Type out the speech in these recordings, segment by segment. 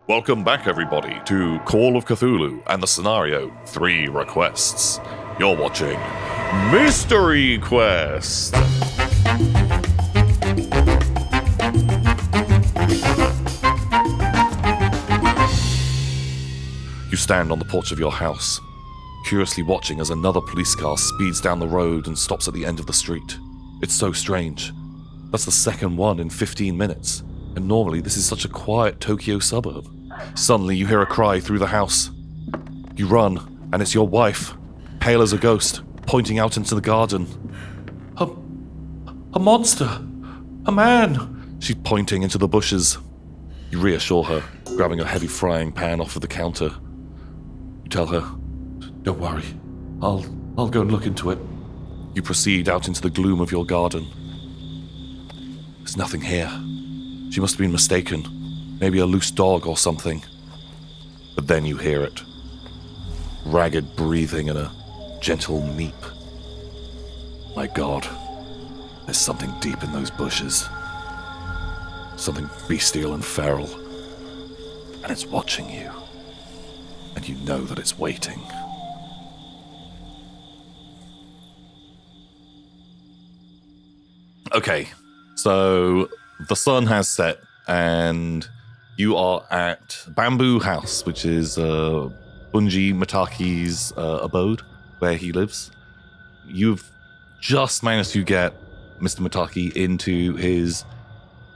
Welcome back, everybody, to Call of Cthulhu and the scenario 3 Requests. You're watching Mystery Quest. You stand on the porch of your house, curiously watching as another police car speeds down the road and stops at the end of the street. It's so strange. That's the second one in 15 minutes, and normally this is such a quiet Tokyo suburb. Suddenly you hear a cry through the house. You run, and it's your wife, pale as a ghost, pointing out into the garden. A monster! A man! She's pointing into the bushes. You reassure her, grabbing a heavy frying pan off of the counter. You tell her, "Don't worry, I'll go and look into it." You proceed out into the gloom of your garden. There's nothing here. She must have been mistaken. Maybe a loose dog or something. But then you hear it. Ragged breathing and a gentle meep. My God, there's something deep in those bushes. Something bestial and feral. And it's watching you. And you know that it's waiting. Okay, so the sun has set and you are at Bamboo House, which is Bunji Mitake's abode, where he lives. You've just managed to get Mr. Mitake into his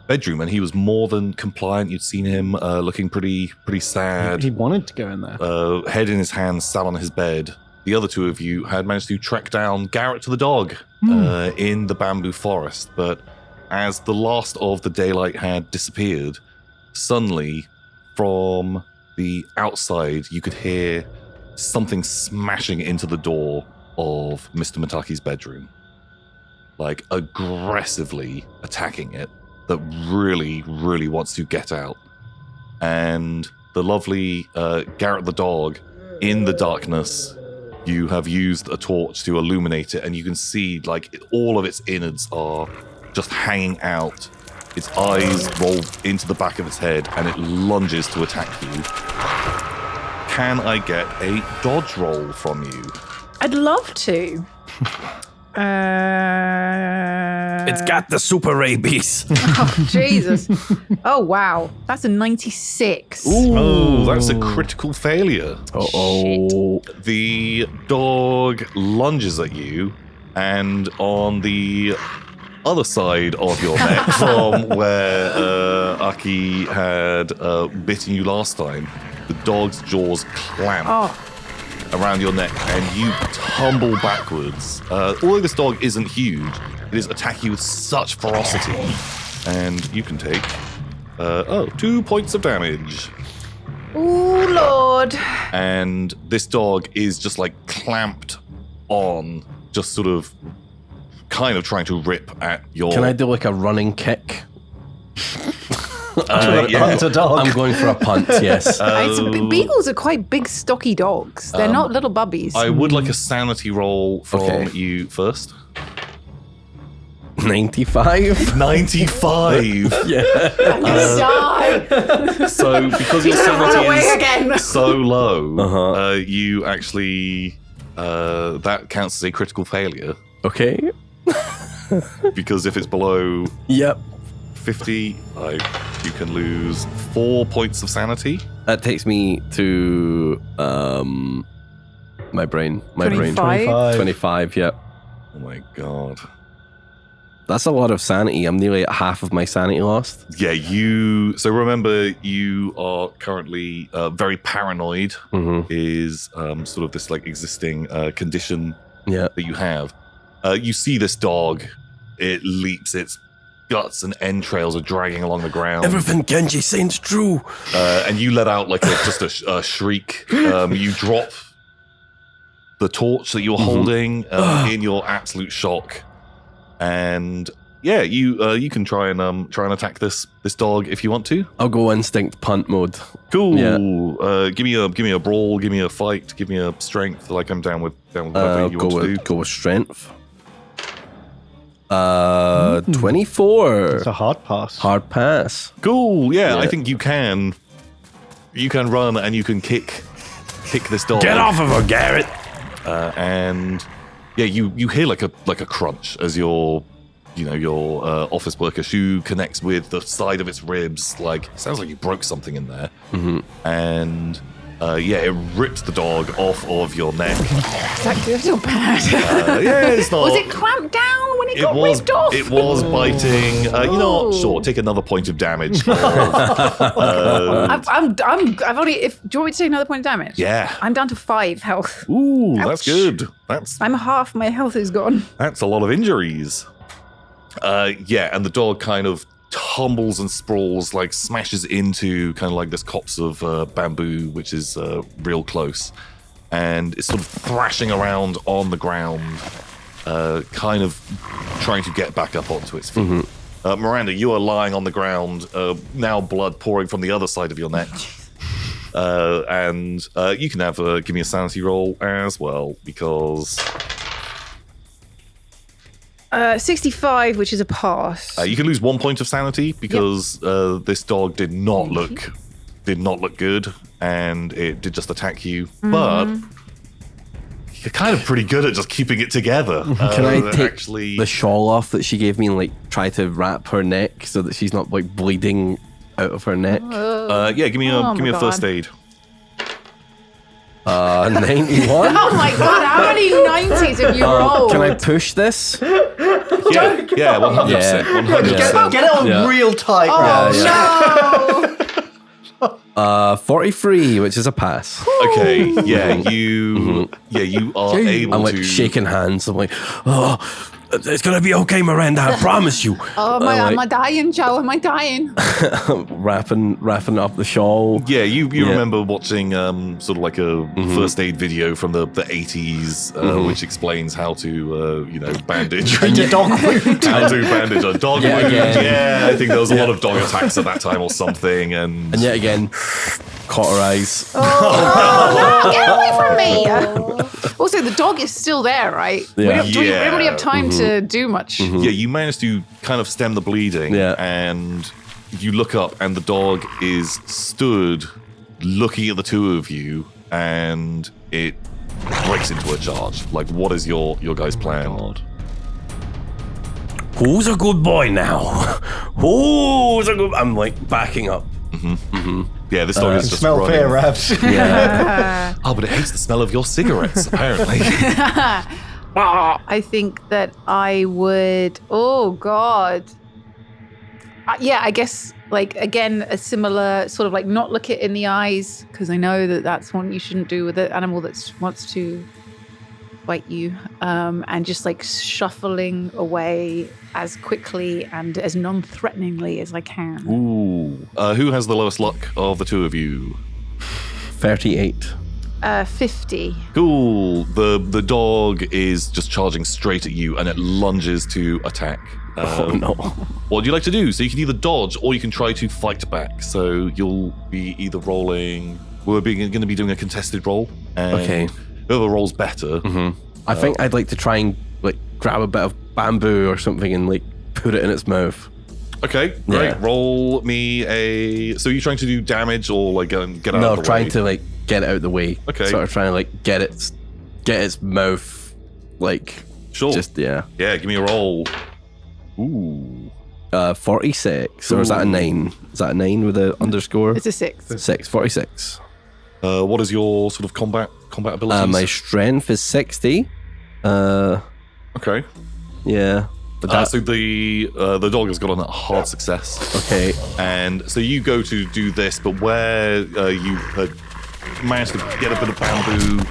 bedroom, and he was more than compliant. You'd seen him looking pretty sad. He wanted to go in there. Head in his hands, sat on his bed. The other two of you had managed to track down Garrett the dog in the bamboo forest, but as the last of the daylight had disappeared, suddenly, from the outside, you could hear something smashing into the door of Mr. Mitake's bedroom. Like, aggressively attacking it, that really, really wants to get out. And the lovely Garrett the dog, in the darkness, you have used a torch to illuminate it, and you can see, like, all of its innards are just hanging out. Its eyes roll into the back of its head, and it lunges to attack you. Can I get a dodge roll from you? I'd love to. It's got the super rabies. Oh, Jesus. Oh, wow. That's a 96. Ooh, that's a critical failure. Uh-oh. The dog lunges at you, and on the other side of your neck, from where Akke had bitten you last time, the dog's jaws clamp around your neck, and you tumble backwards. Although this dog isn't huge, it is attacking you with such ferocity, and you can take 2 points of damage. Oh, Lord. And this dog is just like clamped on, just sort of kind of trying to rip at your... Can I do like a running kick? Punt a dog. I'm going for a punt, yes. Beagles are quite big, stocky dogs. They're not little bubbies. I would like a sanity roll from you first. 95? 95! Yeah. Die. So, because your Run away sanity again. is so low, you actually... that counts as a critical failure. Okay. Because if it's below... Yep. 50, you can lose 4 points of sanity. That takes me to my brain. 25? 25, yep. Oh my God. That's a lot of sanity. I'm nearly at half of my sanity lost. Yeah, so remember, you are currently very paranoid, is sort of this like existing condition that you have. You see this dog, it leaps, its guts and entrails are dragging along the ground. Everything Genji saying's true. And you let out like just a shriek. You drop the torch that you're holding in your absolute shock. And yeah, you can try and attack this dog if you want to. I'll go instinct punt mode. Cool. Yeah. Give me a brawl, give me a fight, give me a strength. Like I'm down with whatever you want to do. Go with strength. 24. It's a hard pass. Hard pass. Cool. Yeah, Yeah. I think you can you can run and you can kick this dog. Get off of her, Garrett! And yeah, you hear like a crunch as your office worker shoe connects with the side of its ribs. Like, sounds like you broke something in there. And it ripped the dog off of your neck. Is that good or bad? Yeah, it's not. Was it clamped down when it got ripped off? It was biting. You know what? Sure, take another point of damage. I've already. Do you want me to take another point of damage? Yeah. I'm down to 5 health. Ooh, Ouch. that's good. I'm half my health is gone. That's a lot of injuries. And the dog kind of tumbles and sprawls, like smashes into kind of like this copse of bamboo, which is real close, and it's sort of thrashing around on the ground, kind of trying to get back up onto its feet. Miranda, you are lying on the ground, now blood pouring from the other side of your neck. And you can have give me a sanity roll as well, because 65, which is a pass. you can lose 1 point of sanity because this dog did not look good, and it did just attack you. But you're kind of pretty good at just keeping it together. Can I take the shawl off that she gave me and like try to wrap her neck so that she's not like bleeding out of her neck? Give me a first aid. 91. Oh my god, how many 90s have you rolled? Can I push this? Yeah, 100%. 100%. Get it on real tight. No! 43, which is a pass. Okay, you are able I'm like to shaking hands. I'm like, oh, it's gonna be okay, Miranda. I promise you. Oh, am I dying, Joe? Am I dying? wrapping up the shawl. Yeah, you remember watching sort of like a first aid video from the 80s, which explains how to bandage Your dog wound. how to bandage a dog Yeah, wound. again. Yeah, I think there was a lot of dog attacks at that time or something, and And yet again, cauterize. Oh, no, get away from me! Also, the dog is still there, right? Yeah. We don't really have time to do much. yeah, you managed to kind of stem the bleeding, and you look up, and the dog is stood looking at the two of you, and it breaks into a charge. Like, what is your guys' plan? Who's a good boy now? Who's a good? I'm like backing up. Yeah, this dog is just Smell running. fear, Rabs. Yeah. Oh, but it hates the smell of your cigarettes, apparently. I think that I would. Oh God. I guess like again a similar sort of like not look it in the eyes, because I know that that's one you shouldn't do with an animal that wants to bite you, and just like shuffling away as quickly and as non-threateningly as I can. Ooh. Who has the lowest luck of the two of you? 38. 50. Cool. The dog is just charging straight at you, and it lunges to attack. Oh no. What would you like to do? So you can either dodge or you can try to fight back. So you'll be either rolling. We're going to be doing a contested roll. And Okay. whoever rolls better. I think I'd like to try and like grab a bit of bamboo or something and like put it in its mouth. Okay, great. Yeah. Roll me a. So you're trying to do damage or like get out of the No, way? trying to like get it out of the way. Okay. Sort of trying to like get its mouth like Sure. just yeah. Yeah, give me a roll. Ooh. 46. Or is that a 9? Is that a 9 with a underscore? It's a 6. 6. 46. What is your sort of combat abilities? My strength is 60. Okay. Yeah. But that, So the dog has got on a hard success. okay. And so you go to do this, but where you had managed to get a bit of bamboo,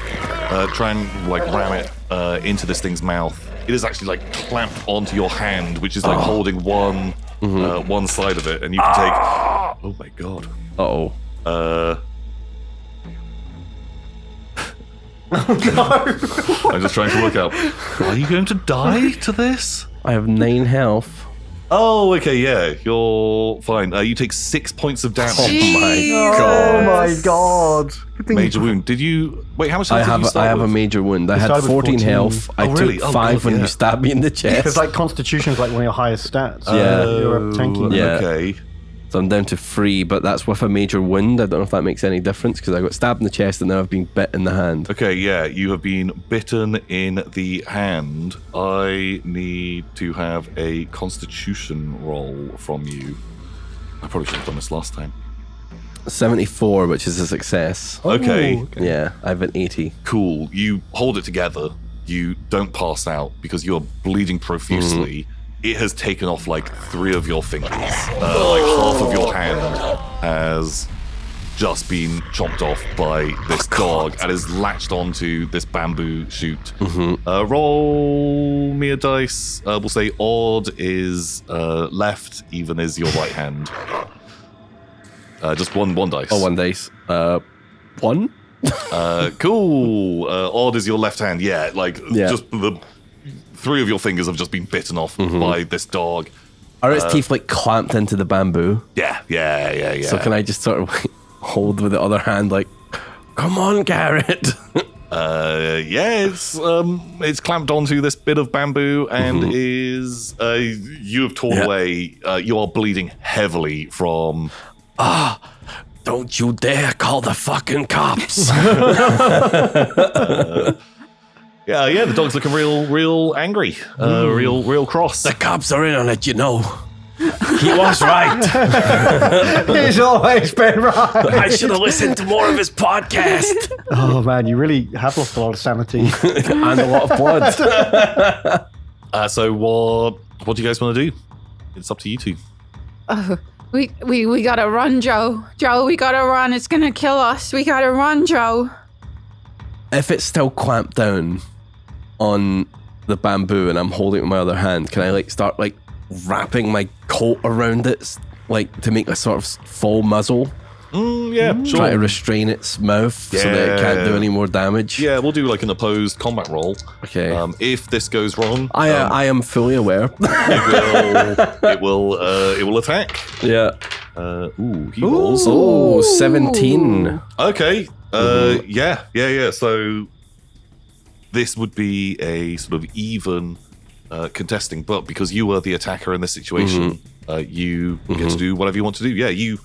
try and like ram it into this thing's mouth, it is actually like clamped onto your hand, which is like holding one side of it, and you can take. Oh my god. Uh-oh. I'm just trying to work out. Are you going to die to this? I have 9 health. Oh, okay, yeah, you're fine. You take 6 points of damage. Oh my god. Major wound. Did you wait? How much health did you I start have a with? major wound. I You had started with 14 14. health. I Oh, really? took Oh, 5 God, when yeah. you stabbed me in the chest. Because like Constitution's like one of your highest stats. Yeah. You're tanky. Yeah. Okay. So I'm down to 3, but that's with a major wound. I don't know if that makes any difference because I got stabbed in the chest and now I've been bit in the hand. Okay, yeah, you have been bitten in the hand. I need to have a constitution roll from you. I probably should have done this last time. 74, which is a success. Okay. Yeah, I have an 80. Cool. You hold it together. You don't pass out because you're bleeding profusely. It has taken off like 3 of your fingers. Like half of your hand has just been chomped off by this dog and is latched onto this bamboo shoot. Roll me a dice. We'll say odd is left, even is your right hand. Just one dice. Oh, 1 dice. 1? Cool. Odd is your left hand. Yeah, just the 3 of your fingers have just been bitten off by this dog. Are its teeth like clamped into the bamboo? Yeah. So can I just sort of like, hold with the other hand, like, come on, Garrett? It's clamped onto this bit of bamboo and is you have torn away. You are bleeding heavily from. Don't you dare call the fucking cops. The dog's looking real angry, real cross. The cops are in on it, you know. He was right. He's always been right. I should have listened to more of his podcast. Oh man, you really have lost a lot of sanity. And a lot of blood. So what do you guys want to do? It's up to you two. We gotta run, Joe. Joe, we gotta run. It's gonna kill us. We gotta run, Joe. If it's still clamped down on the bamboo and I'm holding it with my other hand, can I like start like wrapping my coat around it, like to make a sort of full muzzle? Sure. Try to restrain its mouth so that it can't do any more damage. Yeah, we'll do like an opposed combat roll. Okay. If this goes wrong, I am fully aware. it will attack. Yeah. He rolls. Oh, 17. Okay. Yeah. So this would be a sort of even contesting, but because you are the attacker in this situation, you get to do whatever you want to do. Yeah, you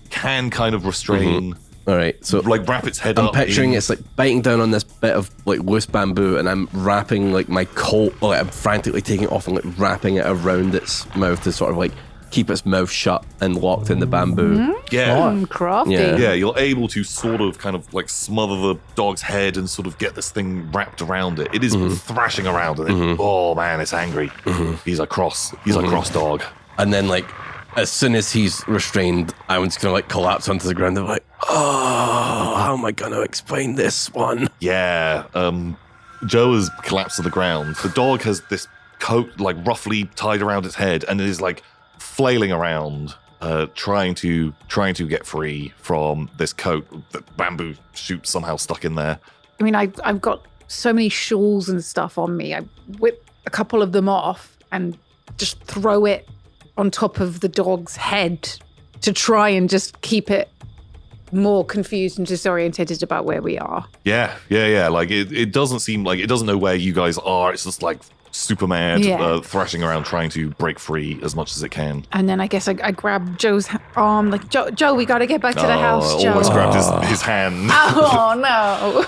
can kind of restrain. All right, so like wrap its head I'm up. picturing it's like biting down on this bit of like loose bamboo, and I'm wrapping like my coat, like I'm frantically taking it off and like wrapping it around its mouth to sort of like keep its mouth shut and locked in the bamboo. Yeah. Crafty. Yeah, you're able to sort of kind of like smother the dog's head and sort of get this thing wrapped around it. It is thrashing around and oh man, it's angry. He's a cross dog. And then like as soon as he's restrained, I'm just gonna like collapse onto the ground and like, oh, how am I gonna explain this one? Yeah, Joe has collapsed to the ground. The dog has this coat like roughly tied around its head and it is like flailing around, trying to get free from this coat. The bamboo shoot somehow stuck in there. I mean, I've got so many shawls and stuff on me. I whip a couple of them off and just throw it on top of the dog's head to try and just keep it more confused and disorientated about where we are. Yeah. Like it doesn't seem like it doesn't know where you guys are. It's just like super mad, thrashing around trying to break free as much as it can. And then I guess I grab Joe's arm, like, Joe, we gotta get back to the house, Joe. Almost grabbed his hand. Oh, no.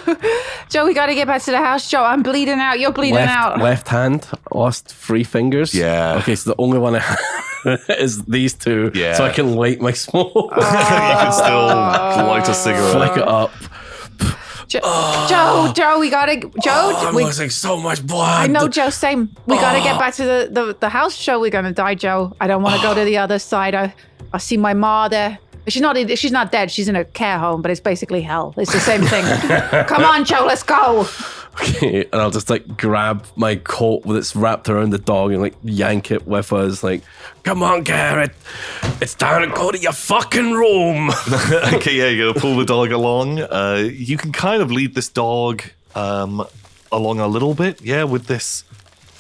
Joe, we gotta get back to the house, Joe. I'm bleeding out. You're bleeding out. Left hand, lost 3 fingers. Yeah. Okay, so the only one I have is these 2. Yeah. So I can light my smoke. You can still light a cigarette. Flick it up. Joe, we gotta. Joe, I'm losing so much blood. I know, Joe. Same. We gotta get back to the house. Joe, we're gonna die, Joe. I don't want to go to the other side. I see my ma there. She's not dead. She's in a care home, but it's basically hell. It's the same thing. Come on, Joe. Let's go. Okay, and I'll just like grab my coat that's wrapped around the dog and like yank it with us. Like, come on, Garrett. It's time to go to your fucking room. Okay, yeah, you're gonna pull the dog along. You can kind of lead this dog along a little bit, with this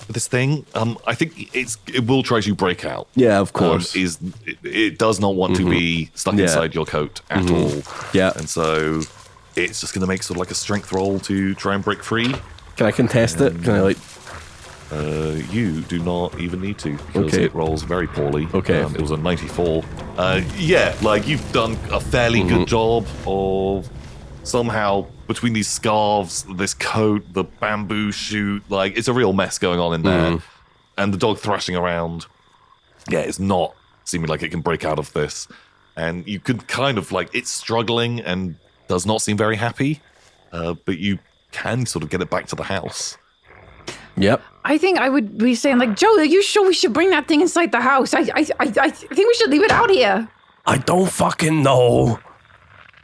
thing. I think it will try to break out. Yeah, of course. It does not want to be stuck inside your coat at all. Yeah, and so it's just gonna make sort of like a strength roll to try and break free. Can I contest it? Can I like You do not even need to, because it rolls very poorly. Okay. It was a 94. Yeah, like you've done a fairly good job of somehow between these scarves, this coat, the bamboo shoot, like it's a real mess going on in there. And the dog thrashing around, yeah, it's not seeming like it can break out of this. And you could kind of like, it's struggling and does not seem very happy, but you can sort of get it back to the house. Yep. I think I would be saying, like, Joe, are you sure we should bring that thing inside the house? I think we should leave it out here. I don't fucking know,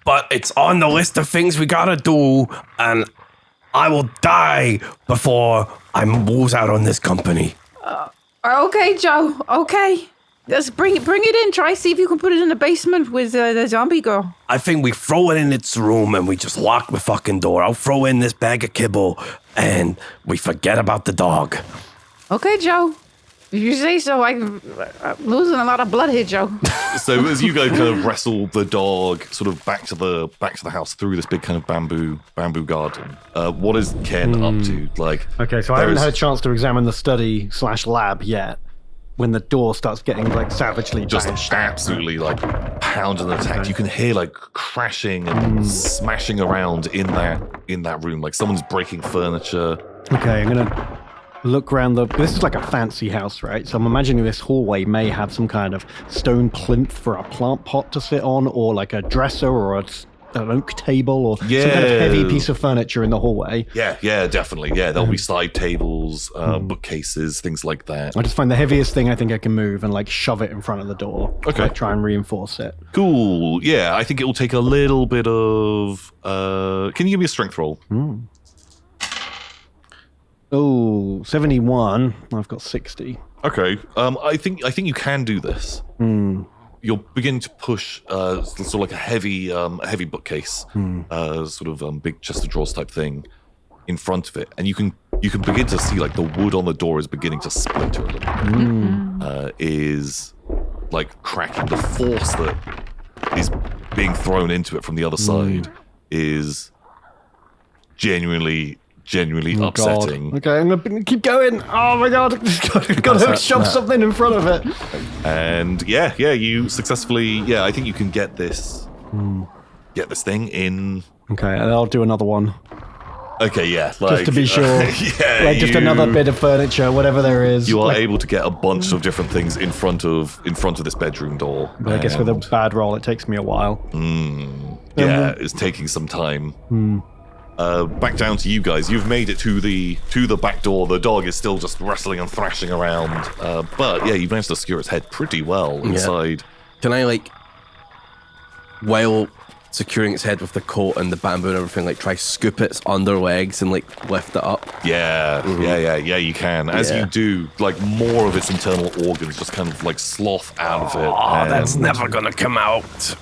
but it's on the list of things we gotta do, and I will die before I lose out on this company. Okay, Joe. Okay. Let's bring it in. Try see if you can put it in the basement with the zombie girl. I think we throw it in its room and we just lock the fucking door. I'll throw in this bag of kibble and we forget about the dog. Okay, Joe. If you say so, I'm losing a lot of blood here, Joe. So as you guys kind of wrestle the dog sort of back to the house through this big kind of bamboo garden, what is Ken up to? Like, Okay, so I haven't had a chance to examine the study/lab yet. When the door starts getting like savagely just bashed. absolutely like pounded and attacked. You can hear like crashing and smashing around in that room. Like someone's breaking furniture. Okay, I'm gonna look around this is like a fancy house, right? So I'm imagining this hallway may have some kind of stone plinth for a plant pot to sit on, or like a dresser or an oak table, or some kind of heavy piece of furniture in the hallway. Yeah, definitely. Yeah, there'll be side tables, bookcases, things like that. I just find the heaviest thing I think I can move and like shove it in front of the door. Okay. Like try and reinforce it. Cool. Yeah, I think it will take a little bit of. Can you give me a strength roll? Oh, 71. I've got 60. Okay. I think you can do this. You're beginning to push sort of like a heavy bookcase, sort of big chest of drawers type thing in front of it, and you can begin to see like the wood on the door is beginning to splinter a little. Is like cracking. The force that is being thrown into it from the other side is genuinely upsetting. God. Okay, I'm gonna keep going. Oh my god, I've got to shove something in front of it. And yeah, you successfully. Yeah, I think you can get this thing in. Okay, and I'll do another one. Okay, yeah, Just to be sure. Just another bit of furniture, whatever there is. You are able to get a bunch of different things in front of this bedroom door. But I guess with a bad roll, it takes me a while. Yeah, it's taking some time. Back down to you guys. You've made it to the back door. The dog is still just wrestling and thrashing around. But yeah, you've managed to secure its head pretty well inside. Can I, like, while securing its head with the coat and the bamboo and everything, like, try scoop its under legs and, like, lift it up? Yeah, you can. As you do, like, more of its internal organs just kind of, like, slough out of it. Oh, that's never gonna come out.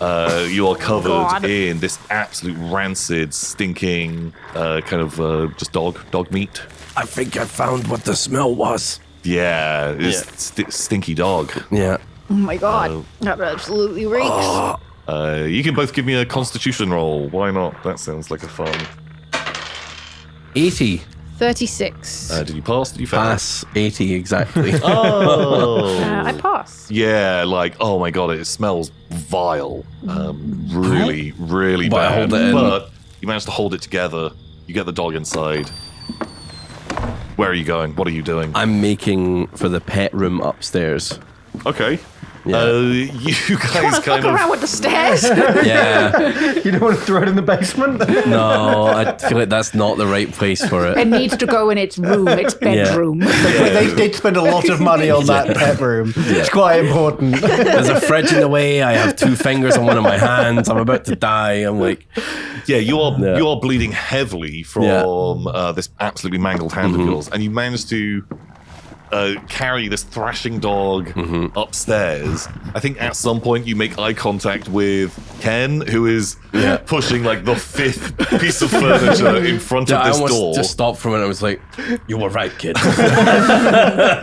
You are covered in this absolute rancid, stinking, kind of just dog meat. I think I found what the smell was. Yeah, it's stinky dog. Yeah. Oh my god, that absolutely reeks. You can both give me a constitution roll. Why not? That sounds like a fun. 80. 36. Did you pass? Did you fail? Pass 80 exactly. Oh. I pass. Yeah, like, oh my god, it smells vile. Really, really But I bad. hold it in. But you managed to hold it together. You get the dog inside. Where are you going? What are you doing? I'm making for the pet room upstairs. Okay. Yeah. You You guys want to fuck kind of. around with the stairs? Yeah. You don't want to throw it in the basement? No, I feel like that's not the right place for it. It needs to go in its room, its bedroom. They did spend a lot of money on that pet room. It's quite important. There's a fridge in the way. I have 2 fingers on one of my hands. I'm about to die. I'm like, Yeah, you are bleeding heavily from this absolutely mangled hand of yours, and you managed to carry this thrashing dog upstairs. I think at some point you make eye contact with Ken, who is pushing like the 5th piece of furniture in front of I this almost door. just stopped for a minute. I was like, you were right, kid.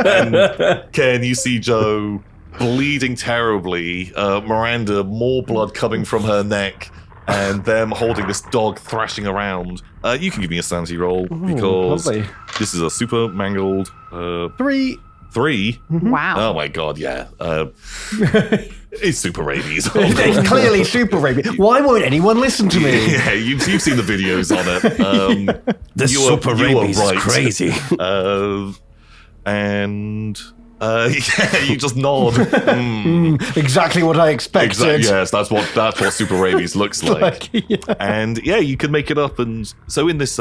And Ken, you see Joe bleeding terribly. Miranda, more blood coming from her neck. and them holding this dog thrashing around. You can give me a sanity roll because lovely. this is a super mangled 3. 3. Wow. Oh my god, yeah. It's super rabies. It's clearly super rabies. Why won't anyone listen to me? Yeah, you've seen the videos on it. This you super were rabies right. is crazy. And yeah, you just nod. Exactly what I expected. Yes, that's what super rabies looks like. Yeah. And yeah, you can make it up. And so in this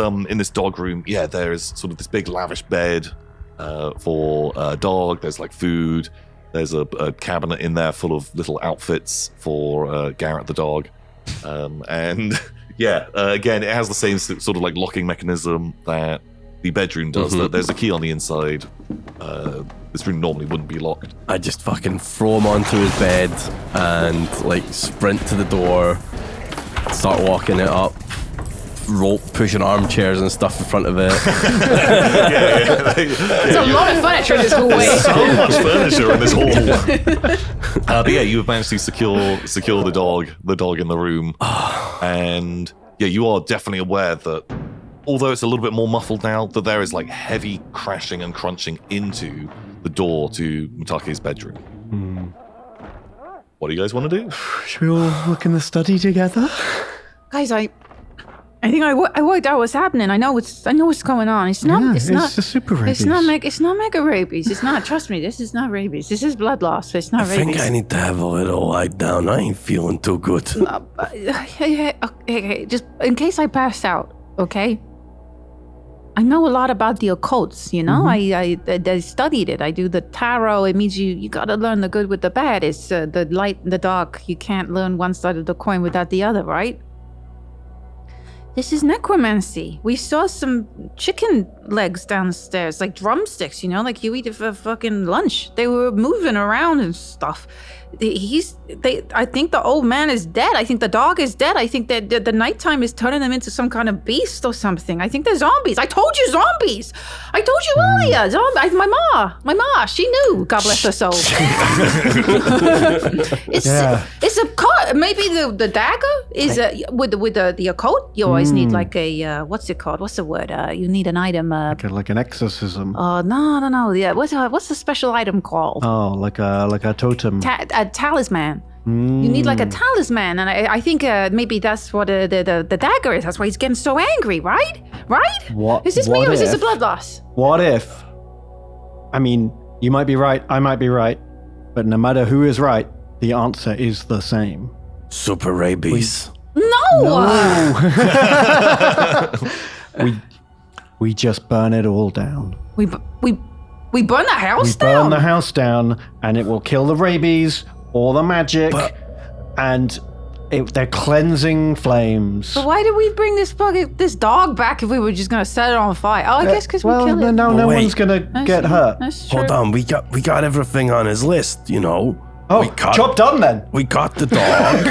dog room, yeah, there's sort of this big lavish bed for a dog. There's like food. There's a cabinet in there full of little outfits for Garrett the dog. And yeah, again, it has the same sort of like locking mechanism that the bedroom does. That there's a key on the inside. This room normally wouldn't be locked. I just fucking throw him onto his bed and like sprint to the door, start walking it up, rope pushing armchairs and stuff in front of it. There's a lot of furniture in this hallway. So much furniture in this hall. But yeah, you have managed to secure the dog in the room. And yeah, you are definitely aware that although it's a little bit more muffled now, that there is like heavy crashing and crunching into the door to Mitake's bedroom. What do you guys want to do? Should we all look in the study together? Guys, I think I worked out what's happening. I know what's going on. It's not. It's the super rabies. It's not mega rabies. It's not. Trust me, this is not rabies. This is blood loss. It's not I rabies. think I need to have a little lie down. I ain't feeling too good. Okay, just in case I pass out. Okay. I know a lot about the occults, you know? I studied it. I do the tarot. It means you gotta learn the good with the bad. It's the light and the dark. You can't learn one side of the coin without the other, right? This is necromancy. We saw some chicken legs downstairs, like drumsticks, you know, like you eat it for fucking lunch. They were moving around and stuff. I think the old man is dead. I think the dog is dead. I think that the nighttime is turning them into some kind of beast or something. I think they're zombies. I told you zombies. I told you earlier. My ma, she knew. God bless her soul. It's a card. Maybe the dagger is with the occult. You always need like a what's it called? What's the word? You need an item. Like an exorcism. No. Yeah, what's the special item called? Oh, like a totem. A talisman. You need like a talisman, and I think maybe that's what the dagger is. That's why he's getting so angry, right? Right? What? Is this me or is this a blood loss? What if? I mean, you might be right. I might be right, but no matter who is right, the answer is the same. Super rabies. No. We just burn it all down. We burn the house down. We burn the house down, and it will kill the rabies or the magic, and they're cleansing flames. But why did we bring this dog back if we were just gonna set it on fire? Oh, I guess because we killed it. No one's gonna get hurt. That's true. Hold on, we got everything on his list, you know. Oh, job done then. We got the dog.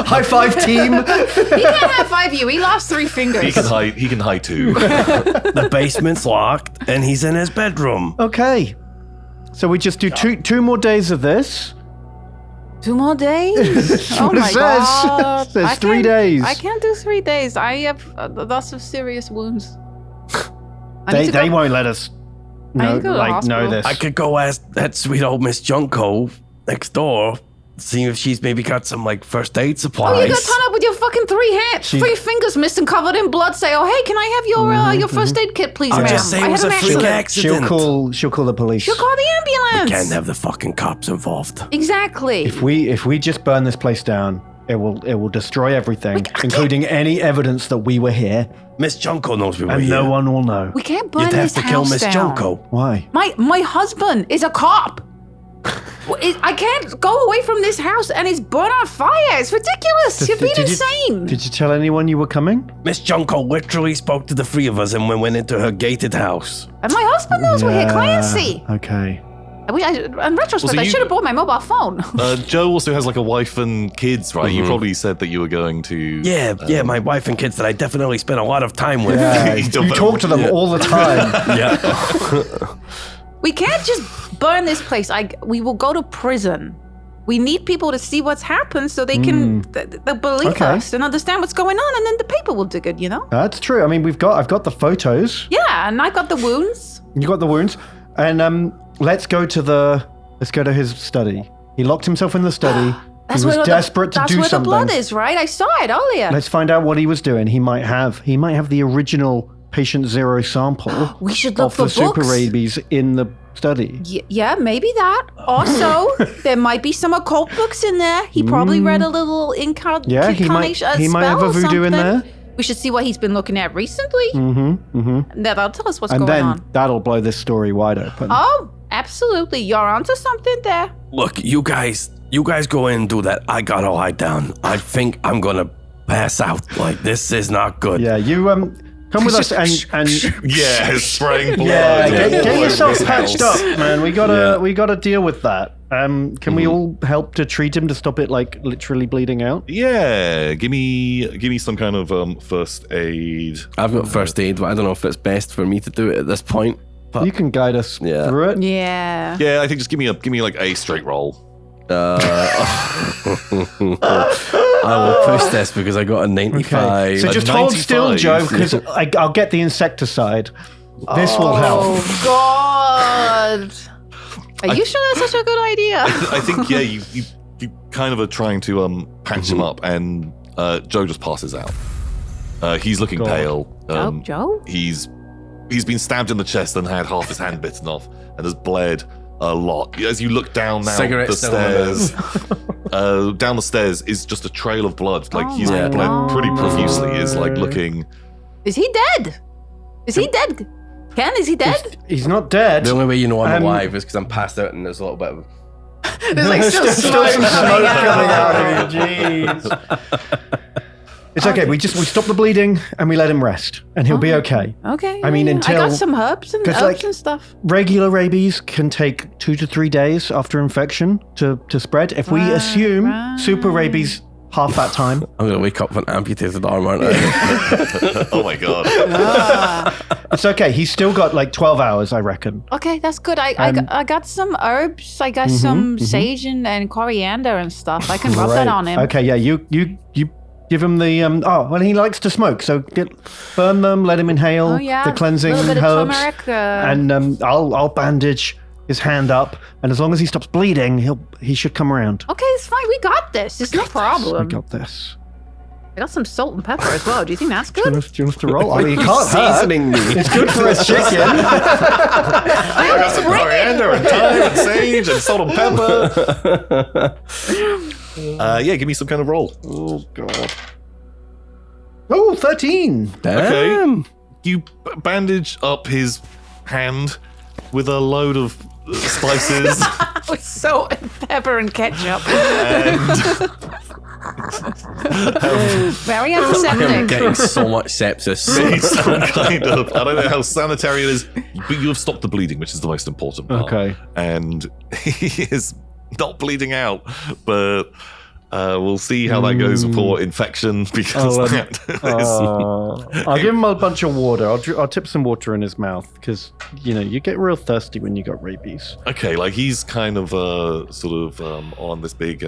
High five, team. He can't high five you. He lost 3 fingers. He can hide too. The basement's locked, and he's in his bedroom. Okay, so we just do two more days of this. 2 more days? That's Oh what it my says. god! It says 3 days. I can't do 3 days. I have lots of serious wounds. They won't let us know hospital. this. I could go ask that sweet old Miss Junko next door, see if she's maybe got some like first aid supplies. Oh, you gotta turn up with your fucking 3 hands, 3 fingers missing, covered in blood. Say, oh hey, can I have your first aid kit, please, ma'am? Just say it I was had a an freak accident. accident. She'll call the police. She'll call the ambulance. Can't have the fucking cops involved. Exactly. If we just burn this place down, it will destroy everything, including any evidence that we were here, Miss Junko knows we were and here. no one will know. We can't burn You'd have this to kill house Miss down. Junko. Why? My husband is a cop. I can't go away from this house and it's burn on fire. It's ridiculous. You're being insane. Did you tell anyone you were coming? Miss Junko literally spoke to the 3 of us and we went into her gated house. And my husband knows we're here. Clancy. Okay. In retrospect, I should have bought my mobile phone. Joe also has like a wife and kids, right? You probably said that you were going to. Yeah, my wife and kids that I definitely spent a lot of time with. Yeah, you talk to them all the time. Yeah. We can't just burn this place. We will go to prison. we need people to see what's happened so they can they'll believe us and understand what's going on, and then the paper will do good, you know? That's true. I mean, I've got the photos. Yeah, and I got the wounds. You got the wounds. And let's go to his study. He locked himself in the study. He was desperate to do something. That's where the blood is, right? I saw it earlier. Let's find out what he was doing. He might have the original patient 0 sample We should look of for the super books. rabies in the study. Yeah, maybe that. Also, there might be some occult books in there. He probably read a little Yeah, he might have a voodoo in there. We should see what he's been looking at recently. That'll tell us what's And going then on. that'll blow this story wide open. Oh, absolutely. You're onto something there. Look, you guys go in and do that. I gotta lie down. I think I'm gonna pass out. Like, this is not good. Yeah, you come with us and Yeah, his spraying blood. yeah, all get over yourself his patched house. up, man. We gotta deal with that. Can we all help to treat him to stop it like literally bleeding out? Yeah, give me some kind of first aid. I've got first aid, but I don't know if it's best for me to do it at this point. But You can guide us Yeah. through it. Yeah. Yeah, I think just give me like a straight roll. I will push this because I got a 95. So A just hold still, 95. Joe, because I'll get the insecticide. This will help. Oh, God. Are you sure that's such a good idea? I think yeah, you kind of are trying to patch him up, and Joe just passes out. He's looking God. pale. Joe? He's been stabbed in the chest and had half his hand bitten off, and has bled a lot. As you look down now Cigarette the still in stairs, down the stairs is just a trail of blood. Like Oh he's my bled God. pretty profusely. Is like looking. Is he dead? Is he dead? Ken, is he dead? He's not dead. The only way you know I'm Um, alive is because I'm passed out and there's a little bit of... There's like still Still smoke some coming smoke coming out. out of you. Jeez. It's okay. We stop the bleeding and we let him rest, and he'll be okay. Okay. I mean, yeah. until- I got some herbs and 'cause, herbs like- and stuff. Regular rabies can take 2 to 3 days after infection to spread. If we Right, assume right. super rabies, half that time. I'm going to wake up with an amputated arm, aren't I? Oh my god. It's okay. He's still got like 12 hours, I reckon. Okay, that's good. I got some herbs. I got some sage and coriander and stuff. I can rub that Great. on him. Okay, yeah, you give him the well, he likes to smoke, so burn them, let him inhale Oh yeah, the cleansing a little bit herbs, of turmeric. and I'll bandage his hand up, and as long as he stops bleeding, he should come around. Okay, it's fine. We got this. It's no I problem. got this. I got some salt and pepper as well. Do you think that's Do you good? want us to roll? I mean, you can't hurt. Seasoning me. It's good for a chicken. I got some coriander and thyme and sage and salt and pepper. Yeah, give me some kind of roll. Oh god. Oh, 13. Damn. You bandage up his hand with a load of spices With salt and pepper and ketchup. and Very I'm antiseptic. getting so much sepsis. made some kind of, I don't know how sanitary it is, but you have stopped the bleeding, which is the most important part. Okay. And he is not bleeding out, but we'll see how that goes for infection, because that is... I'll give him a bunch of water. I'll tip some water in his mouth, because you get real thirsty when you got rabies. Okay, like he's kind of sort of on this big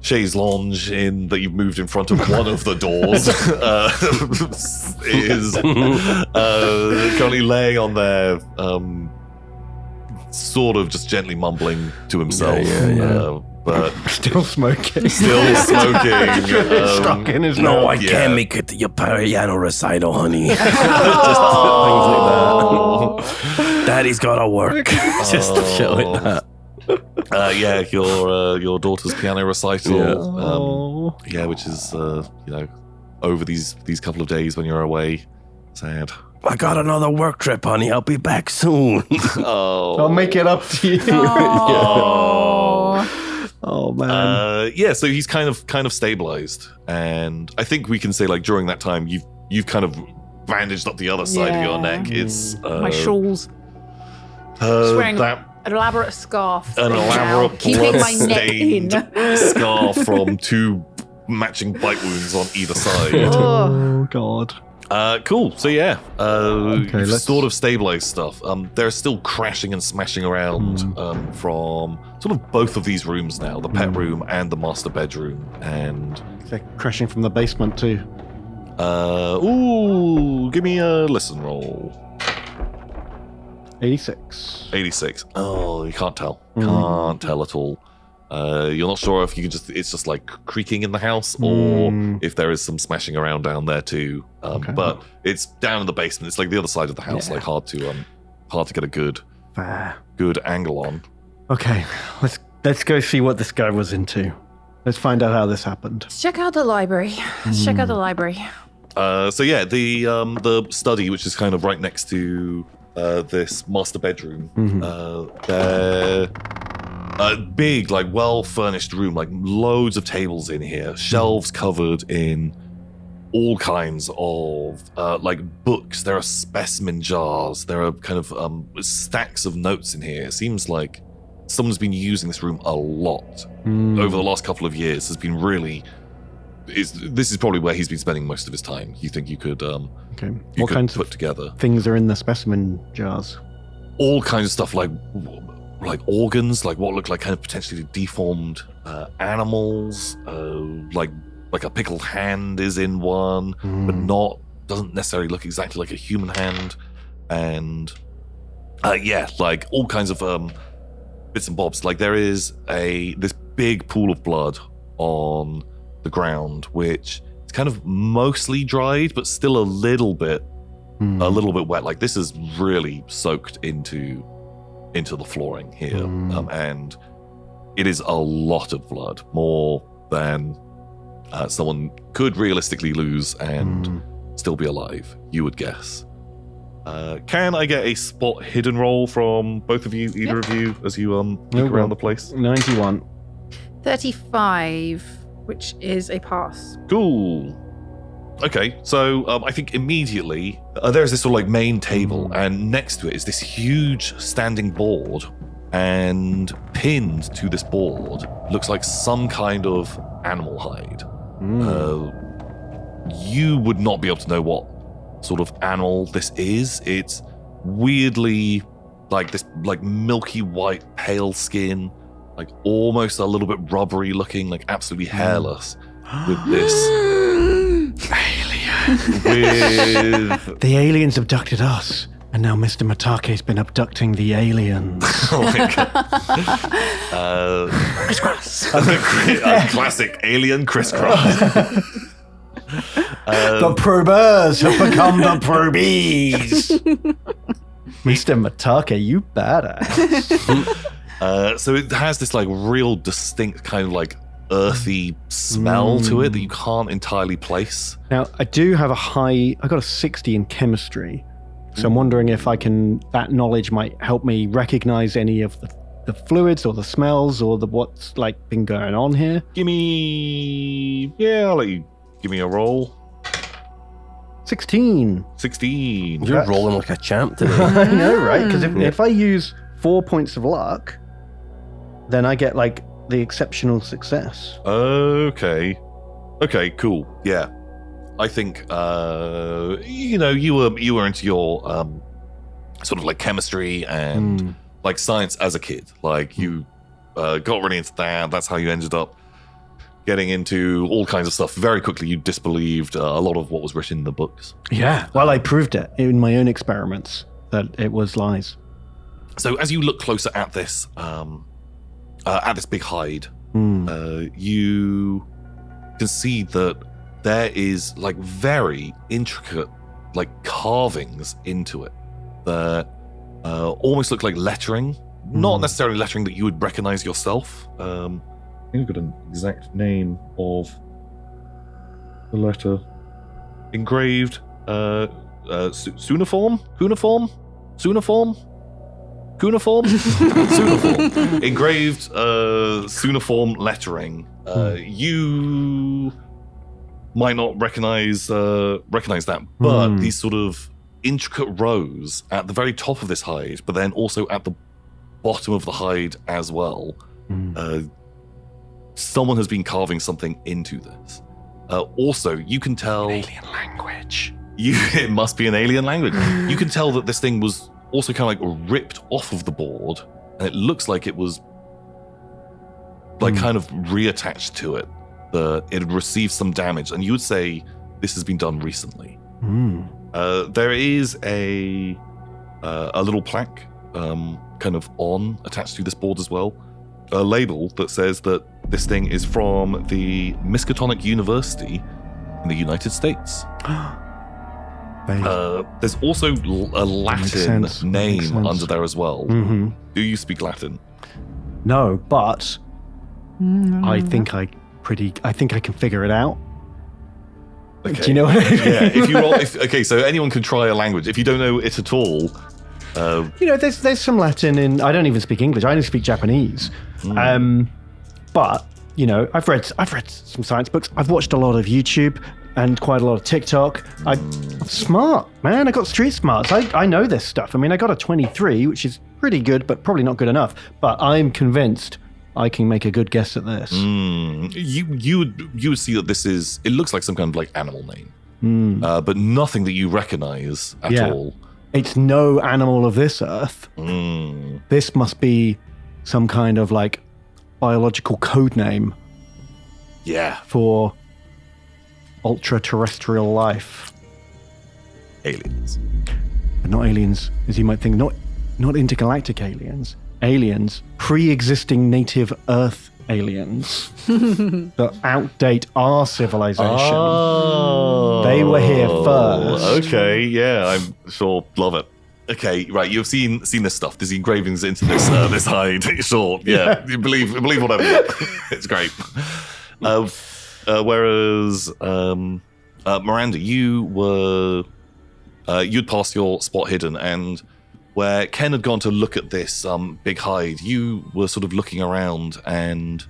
chaise lounge that you've moved in front of one of the doors. Is currently laying on there, sort of just gently mumbling to himself. Yeah. But Still smoking. still smoking. Stuck in his No, mouth. I Yeah. can't make it to your piano recital, honey. Oh. Just things like that. Daddy's gotta work. Just shit like that. Yeah, your daughter's piano recital. Yeah. Which is over these couple of days when you're away. Sad. I got another work trip, honey. I'll be back soon. Oh. I'll make it up to you. Oh. Oh man. So he's kind of stabilized, and I think we can say like during that time you've kind of bandaged up the other side of your Yeah. neck. It's My shawls. wearing that An elaborate scarf. an thing now, elaborate keeping my neck in. blood-stained scar from 2 matching bite wounds on either side. Oh. Oh god. Cool. So yeah, let's- sort of stabilized stuff. There's still crashing and smashing around from sort of both of these rooms now, the pet room and the master bedroom. And They're crashing from the basement too. give me a listen roll. 86. 86. Oh, you can't tell. Can't tell at all. You're not sure if it's just like creaking in the house or if there is some smashing around down there too. But it's down in the basement. It's like the other side of the house, like hard to get a good angle on. Okay, let's go see what this guy was into. Let's find out how this happened. Let's check out the library. So yeah, the study, which is kind of right next to this master bedroom, a big, like, well-furnished room, like loads of tables in here, shelves covered in all kinds of like books. There are specimen jars. There are kind of stacks of notes in here. It seems like someone's been using this room a lot over the last couple of years. Has been really. This is probably where he's been spending most of his time. You think you could? Okay. You What could kinds put of together things are in the specimen jars? all kinds of stuff, like organs, like what look like kind of potentially deformed animals, like a pickled hand is in one, but doesn't necessarily look exactly like a human hand, and like all kinds of bits and bobs. Like there is this big pool of blood on the ground, which is kind of mostly dried, but still a little bit wet. Like this is really soaked into the flooring here, and it is a lot of blood, more than someone could realistically lose and still be alive, you would guess. Can I get a spot hidden roll from both of you, either of you, as you look around the place? 91. 35, which is a pass. Cool. Okay, so I think immediately there's this sort of like main table, and next to it is this huge standing board, and pinned to this board looks like some kind of animal hide. You would not be able to know what sort of animal this is. It's weirdly like this, like milky white, pale skin, like almost a little bit rubbery looking, like absolutely hairless, with this with The aliens abducted us, and now Mr. Mitake's been abducting the aliens. oh my god, Crisscross. classic alien crisscross. The probers have become the probies. Mr. Mitake, you badass. So it has this like real distinct kind of like earthy smell to it that you can't entirely place. Now, I do have I got a 60 in chemistry, so I'm wondering if that knowledge might help me recognize any of the fluids or the smells or what's like been going on here. I'll let you give me a roll. 16. 16. You're rolling like a champ today. I know, right? Because if I use 4 points of luck, then I get like the exceptional success. Okay, cool. Yeah, I think you were into your sort of like chemistry and like science as a kid. Like you got really into that. That's how you ended up getting into all kinds of stuff. Very quickly, you disbelieved a lot of what was written in the books. Yeah. Well, I proved it in my own experiments that it was lies. So as you look closer at this big hide, you can see that there is like very intricate like carvings into it that almost look like lettering. Not necessarily lettering that you would recognize yourself. I think I've got an exact name of the letter. Engraved Cuneiform? Engraved cuneiform lettering. You might not recognize that, but these sort of intricate rows at the very top of this hide, but then also at the bottom of the hide as well. Someone has been carving something into this. Also, you can tell Alien language. It must be an alien language. You can tell that this thing was also kind of like ripped off of the board, and it looks like it was like kind of reattached to it. It had received some damage, and you would say this has been done recently. There is a little plaque kind of attached to this board as well, a label that says that this thing is from the Miskatonic University in the United States. There's also a Latin name under there as well. Do you speak Latin? No, but I think I can figure it out. Okay. Do you know what I mean? Yeah. If you roll, okay, so anyone can try a language. If you don't know it at all, there's some Latin in. I don't even speak English. I only speak Japanese. But I've read some science books. I've watched a lot of YouTube and quite a lot of TikTok. I'm smart, man. I got street smarts. I know this stuff. I mean, I got a 23, which is pretty good, but probably not good enough. But I'm convinced I can make a good guess at this. You would see that this is. It looks like some kind of like animal name, but nothing that you recognize at all. It's no animal of this earth. This must be some kind of like biological code name. Yeah. For ultra-terrestrial life. Aliens. But not aliens, as you might think. Not intergalactic aliens. Aliens. Pre-existing native Earth aliens. That outdate our civilization. Oh. They were here first. Okay, yeah, I'm sure. Love it. Okay, right. You've seen this stuff. There's engravings into this this hide. Sure, yeah. You believe whatever. It's great. Whereas Miranda, you'd passed your spot hidden, and where Ken had gone to look at this big hide, you were sort of looking around, and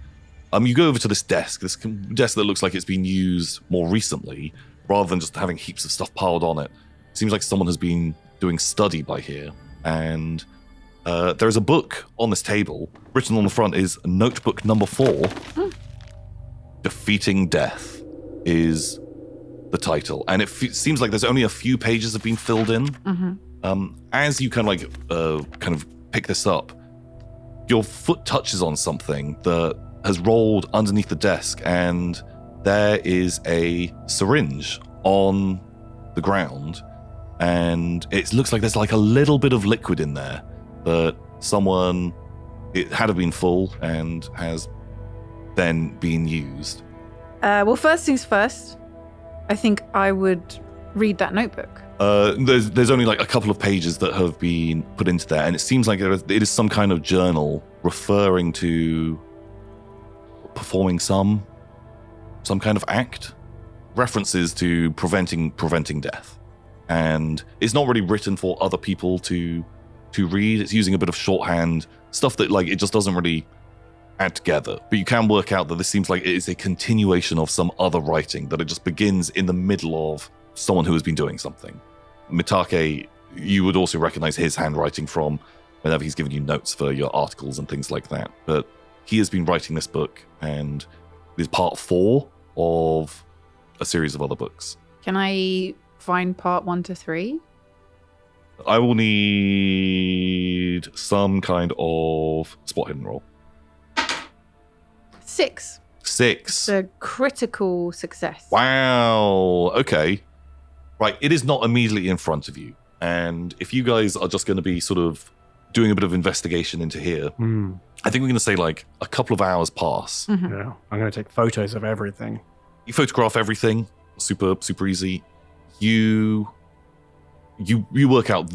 you go over to this desk that looks like it's been used more recently, rather than just having heaps of stuff piled on it. It seems like someone has been doing study by here, and there's a book on this table. Written on the front is notebook number 4. Defeating Death is the title, and it seems like there's only a few pages have been filled in. As you kind of pick this up, your foot touches on something that has rolled underneath the desk, and there is a syringe on the ground, and it looks like there's like a little bit of liquid in there, but it had been full and has then been used. Well, first things first, I think I would read that notebook. There's only like a couple of pages that have been put into there, and it seems like it is some kind of journal referring to performing some kind of act, references to preventing death, and it's not really written for other people to read. It's using a bit of shorthand stuff that like it just doesn't really add together, but you can work out that this seems like it is a continuation of some other writing, that it just begins in the middle of someone who has been doing something. Mitake, you would also recognize his handwriting from whenever he's given you notes for your articles and things like that, but he has been writing this book, and it is part 4 of a series of other books. Can I find part 1 to 3? I will need some kind of spot hidden roll. 6. It's a critical success. Wow. Okay. Right. It is not immediately in front of you. And if you guys are just going to be sort of doing a bit of investigation into here, I think we're going to say like a couple of hours pass. Yeah. I'm going to take photos of everything. You photograph everything. Super, super easy. You work out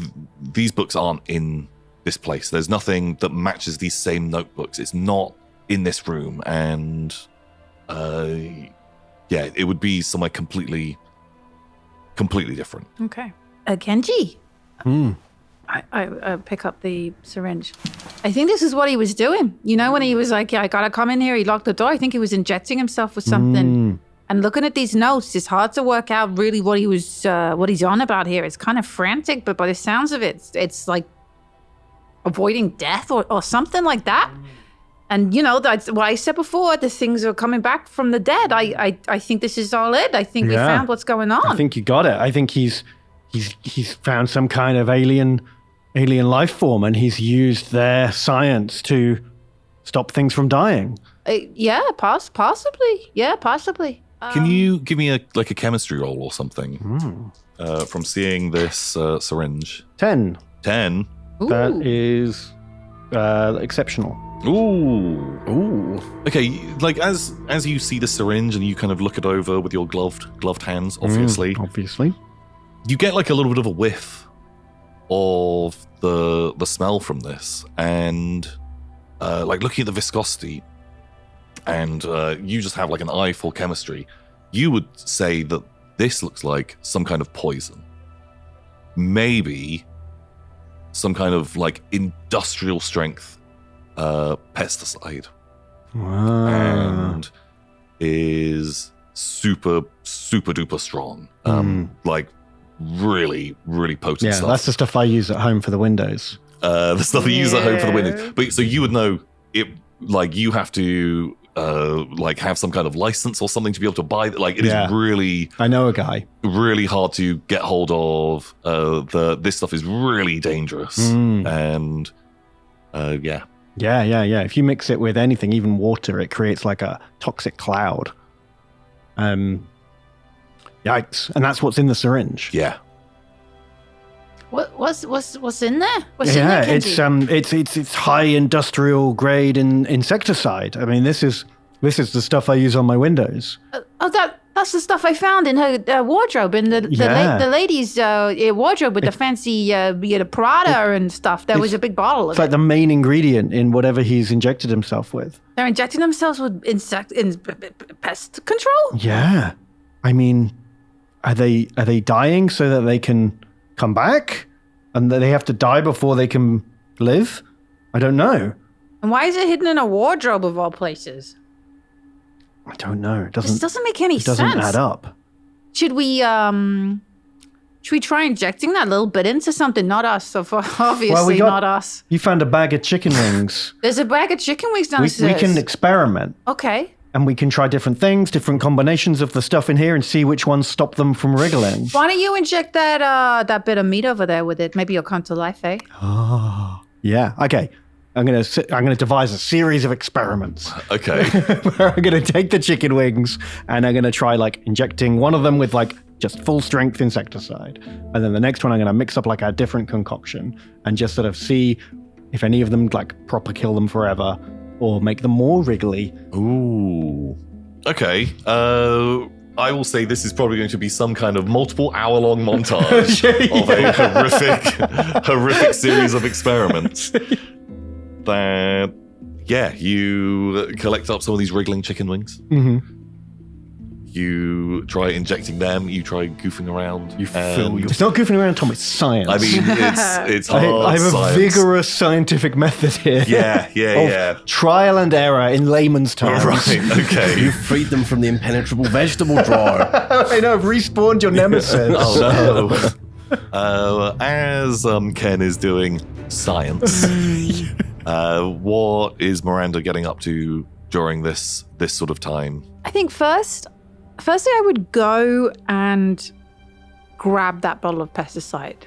these books aren't in this place. There's nothing that matches these same notebooks. It's not in this room, and it would be somewhere completely different. Okay. Genji. I pick up the syringe. I think this is what he was doing. You know, when he was like, yeah, I gotta come in here, he locked the door. I think he was injecting himself with something. And looking at these notes, it's hard to work out really what he's on about here. It's kind of frantic, but by the sounds of it, it's like avoiding death or something like that. And, you know, that's what I said before. The things are coming back from the dead. I think this is all it. I think we found what's going on. I think you got it. I think he's found some kind of alien life form, and he's used their science to stop things from dying. Possibly. Yeah, possibly. Can you give me a chemistry roll or something from seeing this syringe? 10. 10. Ooh. That is exceptional. Ooh. Okay, like as you see the syringe and you kind of look it over with your gloved hands, obviously, you get like a little bit of a whiff of the smell from this, and like looking at the viscosity, and you just have like an eye for chemistry. You would say that this looks like some kind of poison, maybe some kind of like industrial strength pesticide, and is super duper strong, like really potent stuff. That's the stuff I use at home for the windows. The stuff you use at home for the windows. But so you would know it, like you have to like have some kind of license or something to be able to buy. Like it is really, I know a guy. Really hard to get hold of. This stuff is really dangerous, and yeah. If you mix it with anything, even water, it creates like a toxic cloud. Yikes! And that's what's in the syringe. Yeah. What's in there? What's in there, Kenji? It's high industrial grade insecticide. I mean, this is the stuff I use on my windows. That's the stuff I found in her wardrobe, in the lady's wardrobe with the fancy the Prada and stuff. There was a big bottle of it. It's like the main ingredient in whatever he's injected himself with. They're injecting themselves with pest control? Yeah. I mean, are they dying so that they can come back? And that they have to die before they can live? I don't know. And why is it hidden in a wardrobe of all places? I don't know. This doesn't make any sense. It doesn't add up. Should we try injecting that little bit into something? Not us, so obviously not us. You found a bag of chicken wings. There's a bag of chicken wings downstairs. We can experiment. Okay. And we can try different things, different combinations of the stuff in here, and see which ones stop them from wriggling. Why don't you inject that bit of meat over there with it? Maybe you'll come to life, eh? Oh, yeah. Okay. I'm gonna devise a series of experiments. Okay. Where I'm gonna take the chicken wings and I'm gonna try like injecting one of them with like just full strength insecticide, and then the next one I'm gonna mix up like a different concoction and just sort of see if any of them like proper kill them forever or make them more wriggly. Ooh. Okay. I will say this is probably going to be some kind of multiple hour-long montage of a horrific series of experiments. That, you collect up some of these wriggling chicken wings. Mm-hmm. You try injecting them. You try goofing around. It's not goofing around, Tom. It's science. I mean, it's hard I have science. a vigorous scientific method here. Yeah. Trial and error in layman's terms. Right. Okay. You freed them from the impenetrable vegetable drawer. I know. I've respawned your nemesis. Oh no. As Ken is doing science, what is Miranda getting up to during this sort of time? I think firstly I would go and grab that bottle of pesticide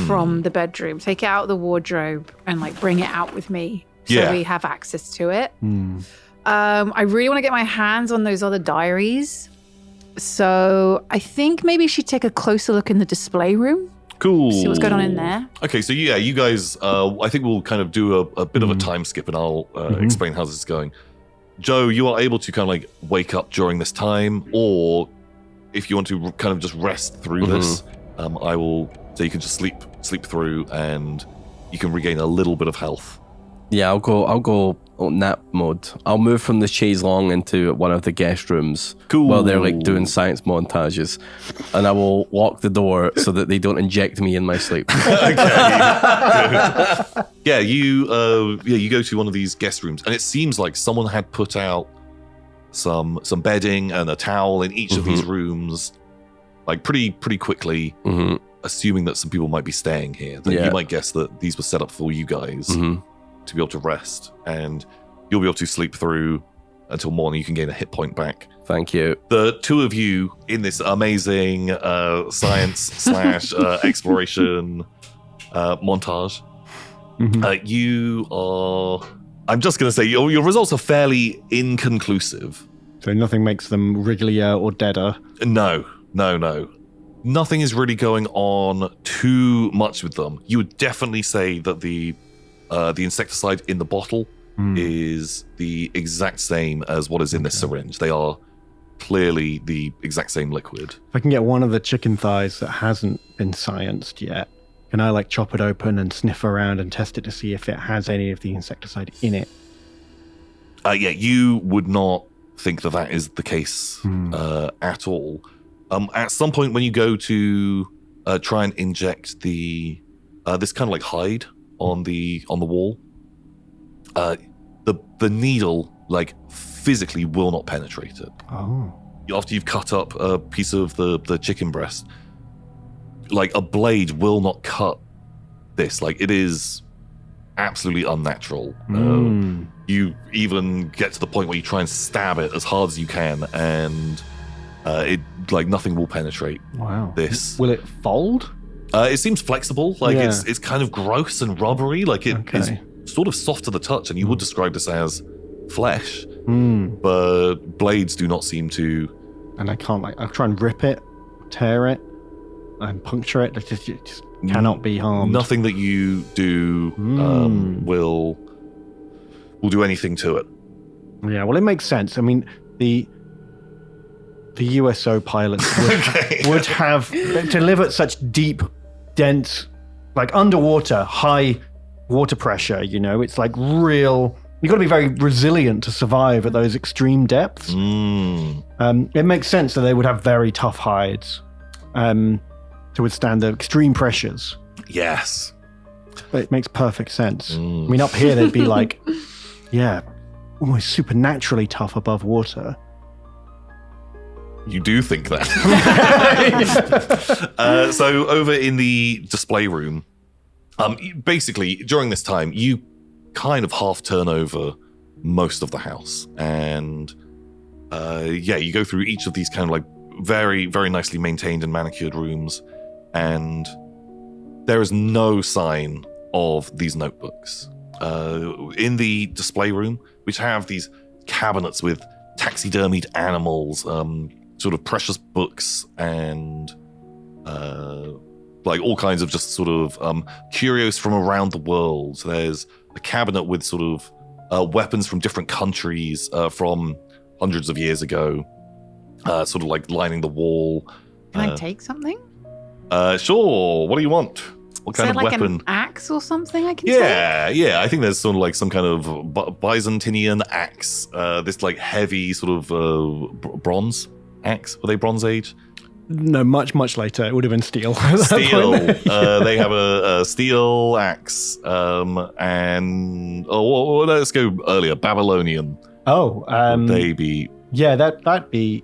from the bedroom, take it out of the wardrobe and like bring it out with me so we have access to it. I really want to get my hands on those other diaries. So I think maybe she'd take a closer look in the display room. Cool. See what's going on in there. Okay, so you guys, I think we'll kind of do a bit of a time skip and I'll explain how this is going. Joe, you are able to kind of like wake up during this time, or if you want to kind of just rest through this, I will say you can just sleep through and you can regain a little bit of health. Yeah, I'll go nap mode. I'll move from the chaise longue into one of the guest rooms while they're like doing science montages, and I will lock the door so that they don't inject me in my sleep. Okay. You go to one of these guest rooms, and it seems like someone had put out some bedding and a towel in each of these rooms, like pretty quickly, assuming that some people might be staying here. You might guess that these were set up for you guys to be able to rest. And you'll be able to sleep through until morning. You can gain a hit point back. Thank you. The two of you in this amazing science slash exploration montage, you are... I'm just going to say your results are fairly inconclusive. So nothing makes them wrigglier or deader? No. Nothing is really going on too much with them. You would definitely say that the insecticide in the bottle is the exact same as what is in this syringe. They are clearly the exact same liquid. If I can get one of the chicken thighs that hasn't been scienced yet, can I like chop it open and sniff around and test it to see if it has any of the insecticide in it? Yeah, you would not think that is the case at all. At some point when you go to try and inject the this kind of like hide on the wall, the needle like physically will not penetrate it. Oh. After you've cut up a piece of the chicken breast, like a blade will not cut this. Like it is absolutely unnatural. You even get to the point where you try and stab it as hard as you can, and it like nothing will penetrate. Wow. This. Will it fold? It seems flexible. Like it's kind of gross and rubbery. Like it is sort of soft to the touch, and you would describe this as flesh. But blades do not seem to. And I can't I'll try and rip it, tear it, and puncture it. It just cannot be harmed. Nothing that you do will do anything to it. Yeah, well, it makes sense. I mean, the USO pilots would have to live at such deep, dense, like underwater, high water pressure. You know, it's like real. You've got to be very resilient to survive at those extreme depths. It makes sense that they would have very tough hides to withstand the extreme pressures. Yes. It makes perfect sense. I mean, up here, they'd be like, almost supernaturally tough above water. You do think that. So over in the display room, basically, during this time, you kind of half turn over most of the house, and you go through each of these kind of like very, very nicely maintained and manicured rooms, and there is no sign of these notebooks. In the display room, which have these cabinets with taxidermied animals, sort of precious books, and like all kinds of just sort of curios from around the world. So there's a cabinet with sort of weapons from different countries from hundreds of years ago, sort of like lining the wall. Can I take something? Sure. What do you want? What kind of like weapon? An axe or something I can take? Yeah. I think there's sort of like some kind of Byzantinian axe. This like heavy sort of bronze axe. Were they Bronze Age? No, much later. It would have been steel. Steel. They have a steel axe. And let's go earlier. Babylonian. Oh, would they be? Yeah, that'd be.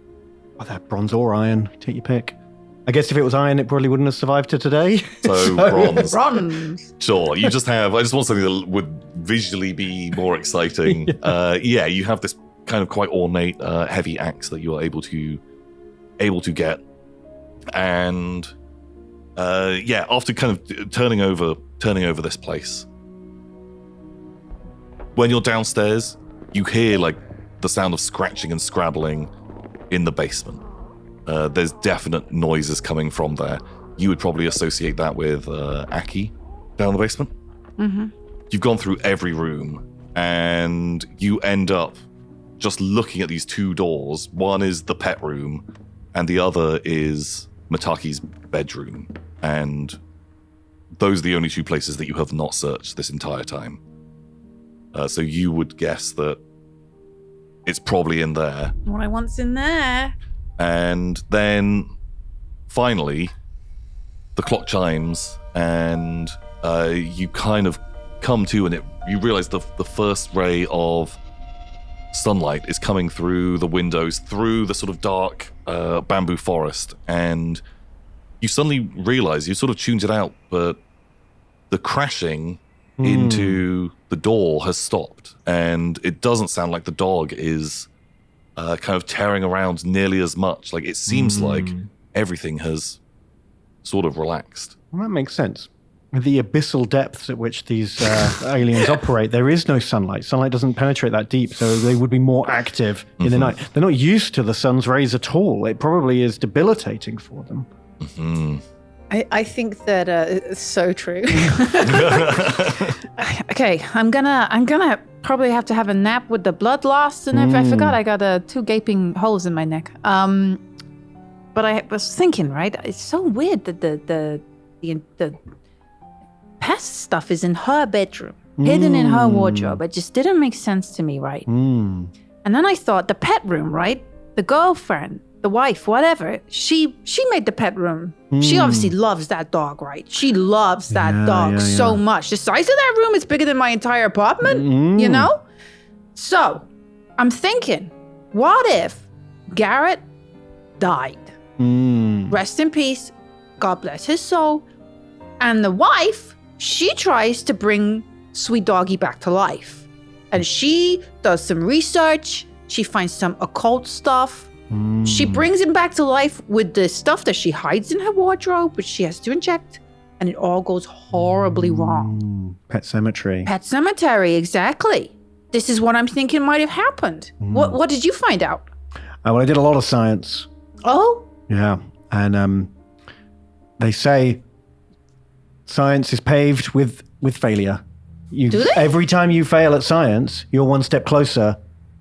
Oh, that bronze or iron. Take your pick. I guess if it was iron, it probably wouldn't have survived to today. So bronze. Bronze. Sure. I just want something that would visually be more exciting. You have this kind of quite ornate, heavy axe that you are able to get. And after kind of turning over this place, when you're downstairs, you hear like the sound of scratching and scrabbling in the basement. There's definite noises coming from there. You would probably associate that with Akke down the basement. Mm-hmm. You've gone through every room, and you end up just looking at these two doors. One is the pet room, and the other is Matake's bedroom. And those are the only two places that you have not searched this entire time. So you would guess that it's probably in there. What I want's in there. And then finally, the clock chimes, and you kind of come to, and you realize the first ray of sunlight is coming through the windows, through the sort of dark bamboo forest, and you suddenly realize, you sort of tuned it out, but the crashing into the door has stopped, and it doesn't sound like the dog is kind of tearing around nearly as much. Like, it seems like everything has sort of relaxed. Well, that makes sense. With the abyssal depths at which these aliens operate, there is no sunlight. Sunlight doesn't penetrate that deep, so they would be more active in the night. They're not used to the sun's rays at all. It probably is debilitating for them. I think that it's so true. Okay, I'm gonna probably have to have a nap with the blood loss, and I forgot I got 2 gaping holes in my neck. But I was thinking, right? It's so weird that the pest stuff is in her bedroom, hidden in her wardrobe. It just didn't make sense to me, right? And then I thought the pet room, right? The girlfriend, the wife, whatever, she made the pet room. She obviously loves that dog, right? She loves that dog so much. The size of that room is bigger than my entire apartment, you know? So I'm thinking, what if Garrett died? Rest in peace. God bless his soul. And the wife, she tries to bring sweet doggy back to life. And she does some research. She finds some occult stuff. She brings him back to life with the stuff that she hides in her wardrobe, which she has to inject. And it all goes horribly wrong. Pet cemetery. Pet cemetery, exactly. This is what I'm thinking might have happened. What did you find out? Well, I did a lot of science. Oh? Yeah. And they say science is paved with failure. Do they? Every time you fail at science, you're one step closer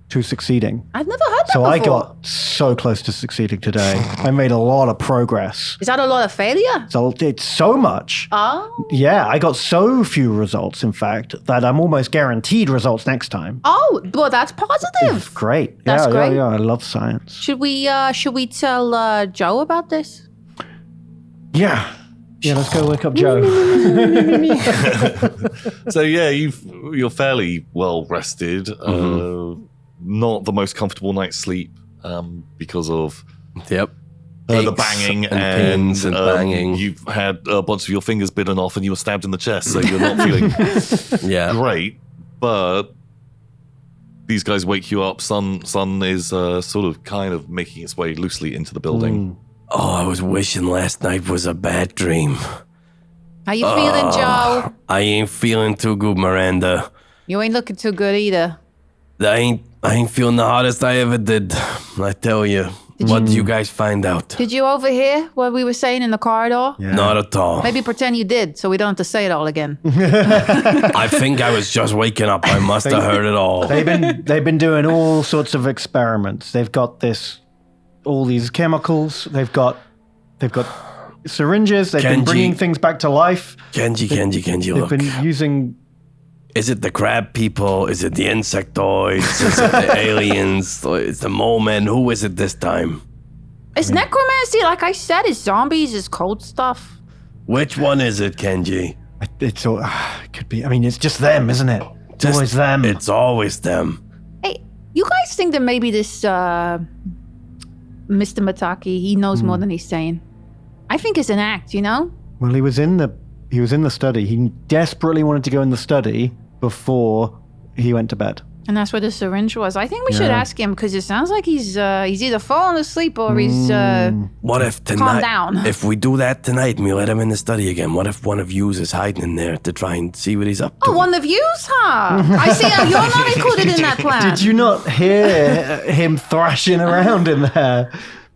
to succeeding. I've never heard that So before. I got so close to succeeding today. I made a lot of progress. Is that a lot of failure? So it's so much. Oh. Yeah, I got so few results, in fact, that I'm almost guaranteed results next time. Oh, well, that's positive. Great. That's great. Yeah, I love science. Should we tell Joe about this? Yeah. Yeah, let's go wake up Joe. So yeah, you're fairly well rested. Not the most comfortable night's sleep because of Yep. the Aches banging and pains and banging. You've had a bunch of your fingers bitten off and you were stabbed in the chest, so you're not feeling Yeah. great. But these guys wake you up. Sun is sort of kind of making its way loosely into the building. Oh, I was wishing last night was a bad dream. How you feeling, Joe? I ain't feeling too good, Miranda. You ain't looking too good either. I ain't feeling the hottest I ever did. I tell you. What did you guys find out? Did you overhear what we were saying in the corridor? Yeah. Not at all. Maybe pretend you did, so we don't have to say it all again. I think I was just waking up. I must have heard it all. They've been doing all sorts of experiments. They've got all these chemicals. They've got syringes. They've been Kenji. bringing things back to life. Kenji, They've look. been using. Is it the crab people? Is it the insectoids? Is it the aliens? Is the mole men? Who is it this time? It's necromancy, like I said. It's zombies. It's cold stuff. Which one is it, Kenji? It's all. It could be. I mean, it's just them, isn't it? It's always them. It's always them. Hey, you guys think that maybe this Mr. Mitake, he knows more than he's saying? I think it's an act, you know? Well, he was in the study. He desperately wanted to go in the study before he went to bed. And that's where the syringe was. I think we should ask him because it sounds like he's either falling asleep or he's What if tonight? calm down. If we do that tonight and we let him in the study again, what if one of yous is hiding in there to try and see what he's up to? Oh, one of yous, huh? I see how you're not included in that plan. Did you not hear him thrashing around in there?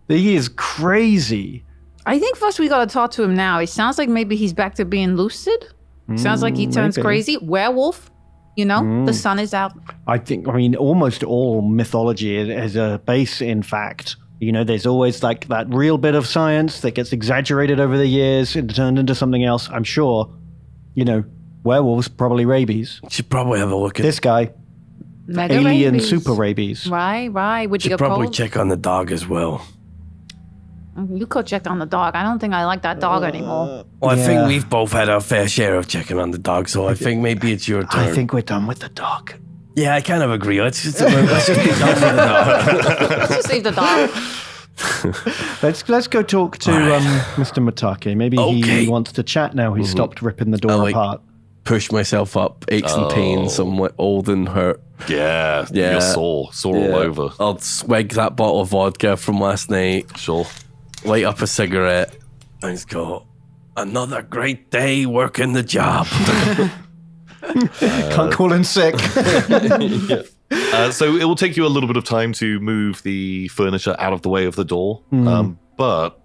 He is crazy. I think first we got to talk to him now. It sounds like maybe he's back to being lucid. Sounds like he turns maybe. crazy. Werewolf, you know, the sun is out. I mean, almost all mythology is a base in fact. You know, there's always like that real bit of science that gets exaggerated over the years and turned into something else. I'm sure, you know, werewolves, probably rabies. Should probably have a look at This guy, Mega alien rabies. super rabies. Right. Would you Should get probably cold? check on the dog as well. You could check on the dog. I don't think I like that dog anymore. Well, I Yeah. think we've both had our fair share of checking on the dog, so I think maybe it's your turn. I think we're done with the dog. Yeah, I kind of agree. Let's just be done with the dog. Let's just leave the dog. Let's go talk to All right. Mr. Mitake. Maybe Okay. he wants to chat now. He's stopped ripping the door Oh, wait. apart. push myself up, aches and pains. I'm like old and hurt. Yeah, you're sore all over. I'll swig that bottle of vodka from last night. Sure. Light up a cigarette. And just go, another great day working the job. Can't call in sick. So it will take you a little bit of time to move the furniture out of the way of the door, but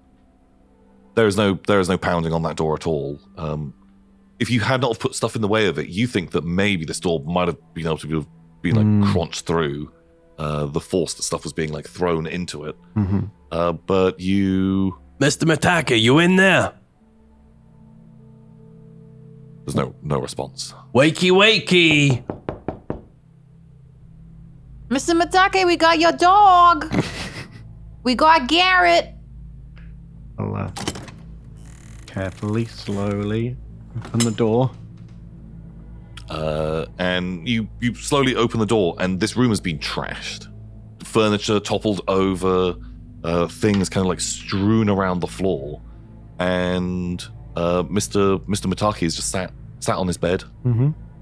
there is no pounding on that door at all. If you had not have put stuff in the way of it, you think that maybe this door might have been able to be like crunched through the force that stuff was being like thrown into it. But you, Mr. Mitake, you in there? there's no response. Wakey, wakey. Mr. Matake, we got your dog. We got Garrett. I'll carefully, slowly open the door. And you slowly open the door, and this room has been trashed. Furniture toppled over, things kind of like strewn around the floor, and Mr. Mitake is just sat on his bed,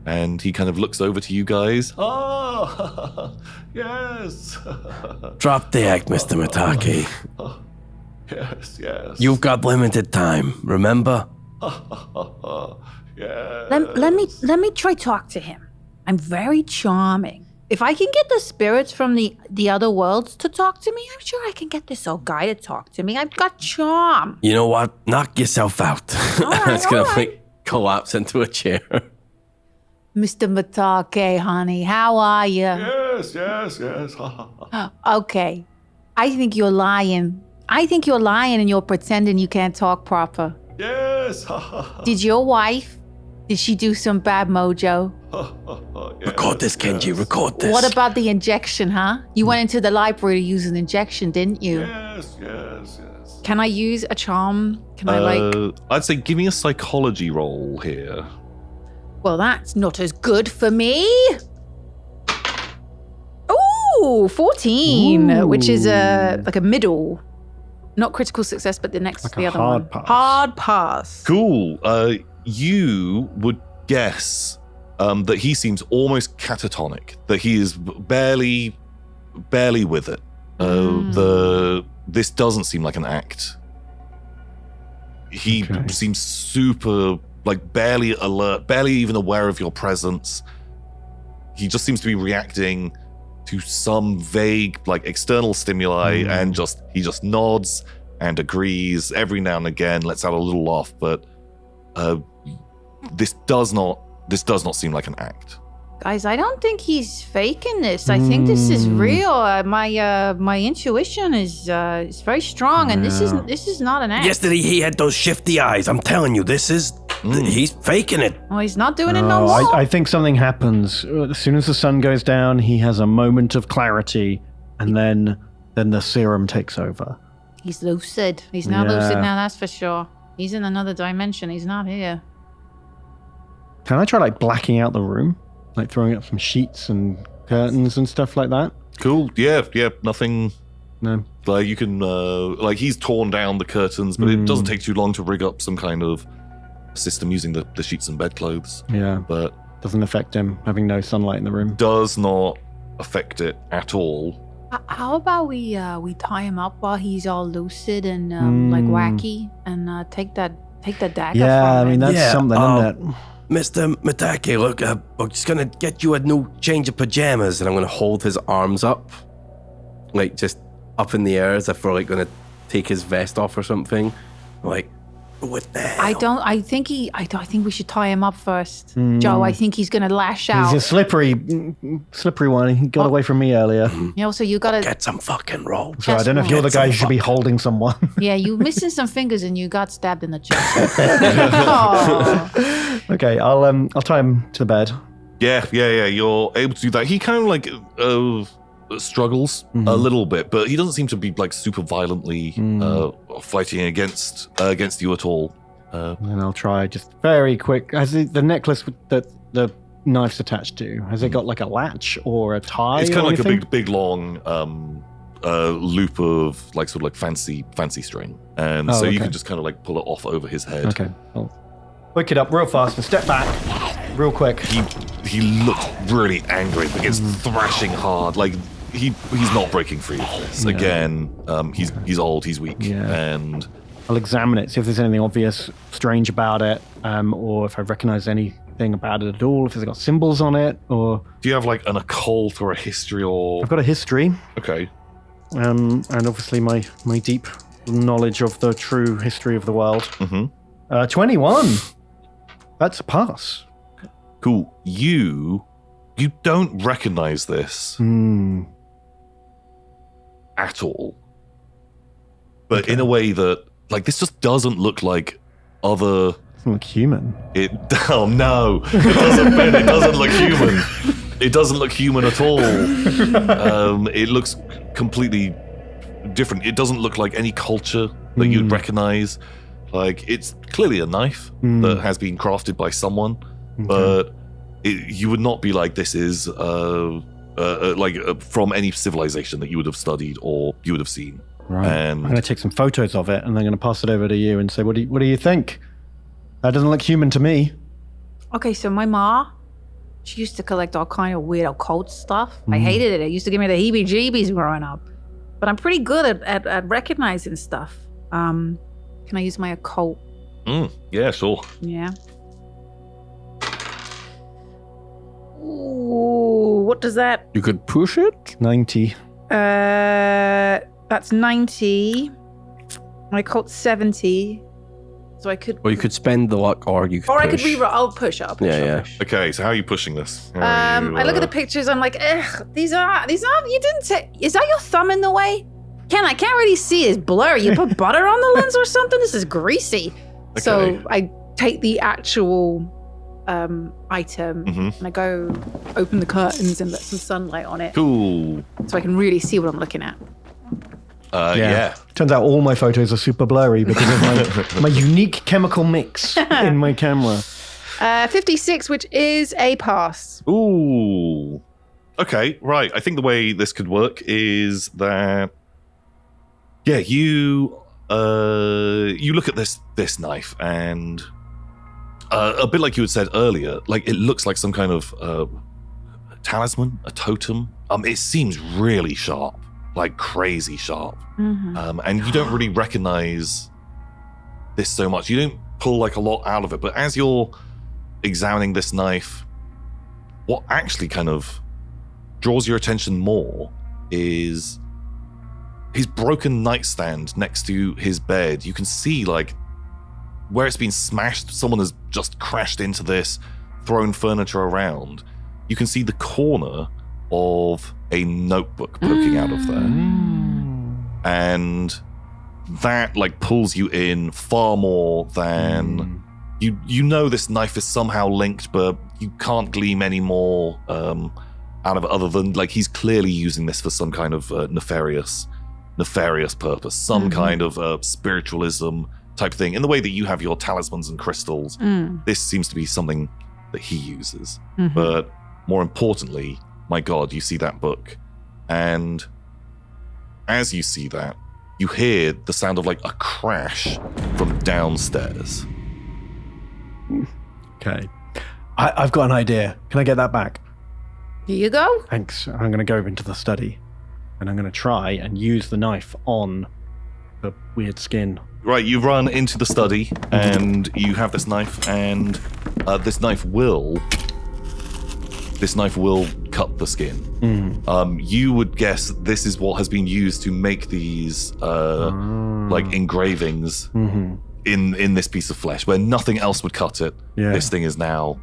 and he kind of looks over to you guys. Oh, yes. Drop the act, Mr. Mitake. Yes. You've got limited time, remember? Yes. Let me try talk to him. I'm very charming. If I can get the spirits from the other worlds to talk to me, I'm sure I can get this old guy to talk to me. I've got charm. You know what? Knock yourself out. It's going to like collapse into a chair. Mr. Matake, honey, how are you? Yes. Okay. I think you're lying. And you're pretending you can't talk proper. Yes. Did your wife, did she do some bad mojo? Record this, Kenji. Record this. What about the injection, huh? You went into the library to use an injection, didn't you? Yes. Can I use a charm? Can I I'd say give me a psychology roll here. Well, that's not as good for me. Ooh, 14, which is like a middle. Not critical success, but the next, Like the a other hard one. pass. Hard pass. Cool. You would guess that he seems almost catatonic, that he is barely with it. This doesn't seem like an act. He seems super, like barely alert, barely even aware of your presence. He just seems to be reacting to some vague, like external stimuli, and he just nods and agrees every now and again, lets out a little laugh, but this does not seem like an act. Guys, I don't think he's faking this. I think this is real. My intuition is very strong, and this is not an act. Yesterday he had those shifty eyes. I'm telling you, this is he's faking it. Oh, he's not doing it no more. I think something happens. As soon as the sun goes down, he has a moment of clarity, and then the serum takes over. He's lucid. He's now lucid now, that's for sure. He's in another dimension. He's not here. Can I try like blacking out the room? Like throwing up some sheets and curtains and stuff like that? Cool. Yeah. Nothing. No. Like you can, like he's torn down the curtains, but it doesn't take too long to rig up some kind of system using the sheets and bedclothes. Yeah. But doesn't affect him having no sunlight in the room. Does not affect it at all. How about we tie him up while he's all lucid and like wacky, and take that dagger Yeah, from I mean him? that's something, isn't it? Mr. Mitake, look, I'm just going to get you a new change of pajamas, and I'm going to hold his arms up, like just up in the air as if we're like going to take his vest off or something. Like, what the hell? I think we should tie him up first. Joe, I think he's gonna lash out. He's a slippery one. He got away from me earlier. So you gotta Get some fucking roll. So I don't know if you're the guy who should be holding someone. Yeah, you missing some fingers and you got stabbed in the chest. Aw. Okay, I'll tie him to the bed. Yeah. You're able to do that. He kind of like struggles a little bit, but he doesn't seem to be like super violently fighting against you at all. And I'll try just very quick. Has the necklace that the knife's attached to, has it got like a latch or a tie? It's kind of like anything? a big long loop of like sort of like fancy string, and so you can just kind of like pull it off over his head. Okay. I'll pick it up real fast and step back. real quick. He looks really angry, begins thrashing hard. Like he's not breaking free of this. Yeah. Again, he's old, he's weak, Yeah. and I'll examine it, see if there's anything obvious, strange about it, or if I recognize anything about it at all, if it's got symbols on it, or... do you have like an occult or a history or... I've got a history, Okay. and obviously my deep knowledge of the true history of the world. 21! That's a pass. Cool. You don't recognize this at all. But in a way that, like, this just doesn't look like other... Doesn't look human. Oh no, it doesn't look human. It doesn't look human at all. It looks completely different. It doesn't look like any culture that you'd recognize. Like, it's clearly a knife that has been crafted by someone, but you would not be like, this is from any civilization that you would have studied or you would have seen. Right. And I'm going to take some photos of it, and I'm going to pass it over to you and say, what do you think? That doesn't look human to me. Okay, so my ma, she used to collect all kind of weird occult stuff. I hated it. It used to give me the heebie-jeebies growing up. But I'm pretty good at recognizing stuff. Can I use my occult? yeah, sure. Yeah. Ooh, what does that? You could push it? 90. That's 90. My occult's 70. So I could. Or you could spend the luck, or you could Or push. I could reroll. I'll push. I'll push. Yeah, I'll yeah. push. Okay, so how are you pushing this? I look at the pictures. I'm like, these are. You didn't say. Is that your thumb in the way? I can't really see. It's blurry. You put butter on the lens or something? This is greasy. Okay. So I take the actual item and I go open the curtains and let some sunlight on it, Cool. so I can really see what I'm looking at. Yeah. Turns out all my photos are super blurry because of my unique chemical mix in my camera. 56, which is a pass. Ooh. Okay, right. I think the way this could work is that, yeah, you look at this knife, and a bit like you had said earlier, like, it looks like some kind of talisman, a totem. It seems really sharp, like crazy sharp. And you don't really recognize this so much. You don't pull like a lot out of it, but as you're examining this knife, what actually kind of draws your attention more is his broken nightstand next to his bed. You can see, like, where it's been smashed, someone has just crashed into this, thrown furniture around. You can see the corner of a notebook poking out of there. And that, like, pulls you in far more than you know this knife is somehow linked, but you can't glean any more out of it, other than, like, he's clearly using this for some kind of nefarious purpose, some kind of spiritualism type thing. In the way that you have your talismans and crystals, this seems to be something that he uses. But more importantly, my God, you see that book, and as you see that, you hear the sound of, like, a crash from downstairs. Okay. I've got an idea. Can I get that back? Here you go. Thanks. I'm going to go into the study, and I'm going to try and use the knife on the weird skin. Right, you run into the study, and you have this knife, and this knife will cut the skin. You would guess this is what has been used to make these like engravings in this piece of flesh, where nothing else would cut it. Yeah. This thing is now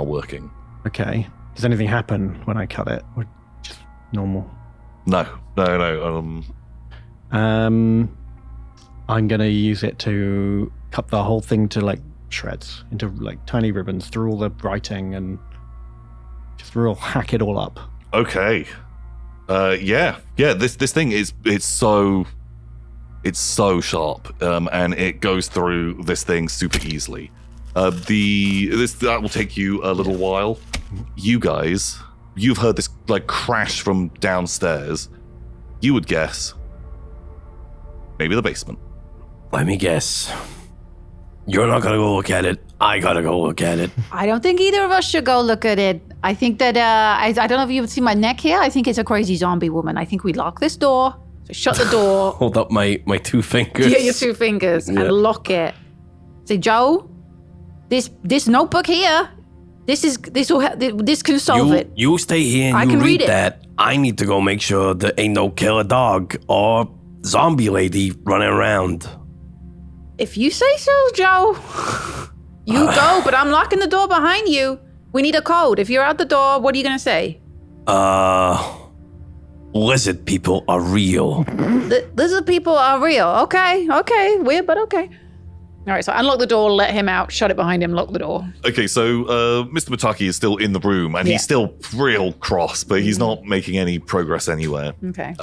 working. Okay. Does anything happen when I cut it? Or just normal? No. I'm going to use it to cut the whole thing to, like, shreds, into, like, tiny ribbons through all the writing, and just real hack it all up. Okay. Yeah. This thing it's so sharp, and it goes through this thing super easily. That will take you a little while. You guys, you've heard this, like, crash from downstairs. You would guess maybe the basement. Let me guess. You're not gonna go look at it. I gotta go look at it. I don't think either of us should go look at it. I think that, I don't know if you've seen my neck here. I think it's a crazy zombie woman. I think we lock this door, so shut the door. Hold up my 2 fingers. Yeah, your 2 fingers and lock it. Say, Joe, this notebook here, this can solve it. You stay here and I you can read read it. that. I need to go make sure there ain't no killer dog or zombie lady running around. If you say so, Joe, you go, but I'm locking the door behind you. We need a code. If you're out the door, what are you going to say? Lizard people are real. Lizard people are real. Okay, weird, but okay. All right, so unlock the door, let him out, shut it behind him, lock the door. Okay, so Mr. Mitake is still in the room, and he's still real cross, but he's not making any progress anywhere. Okay.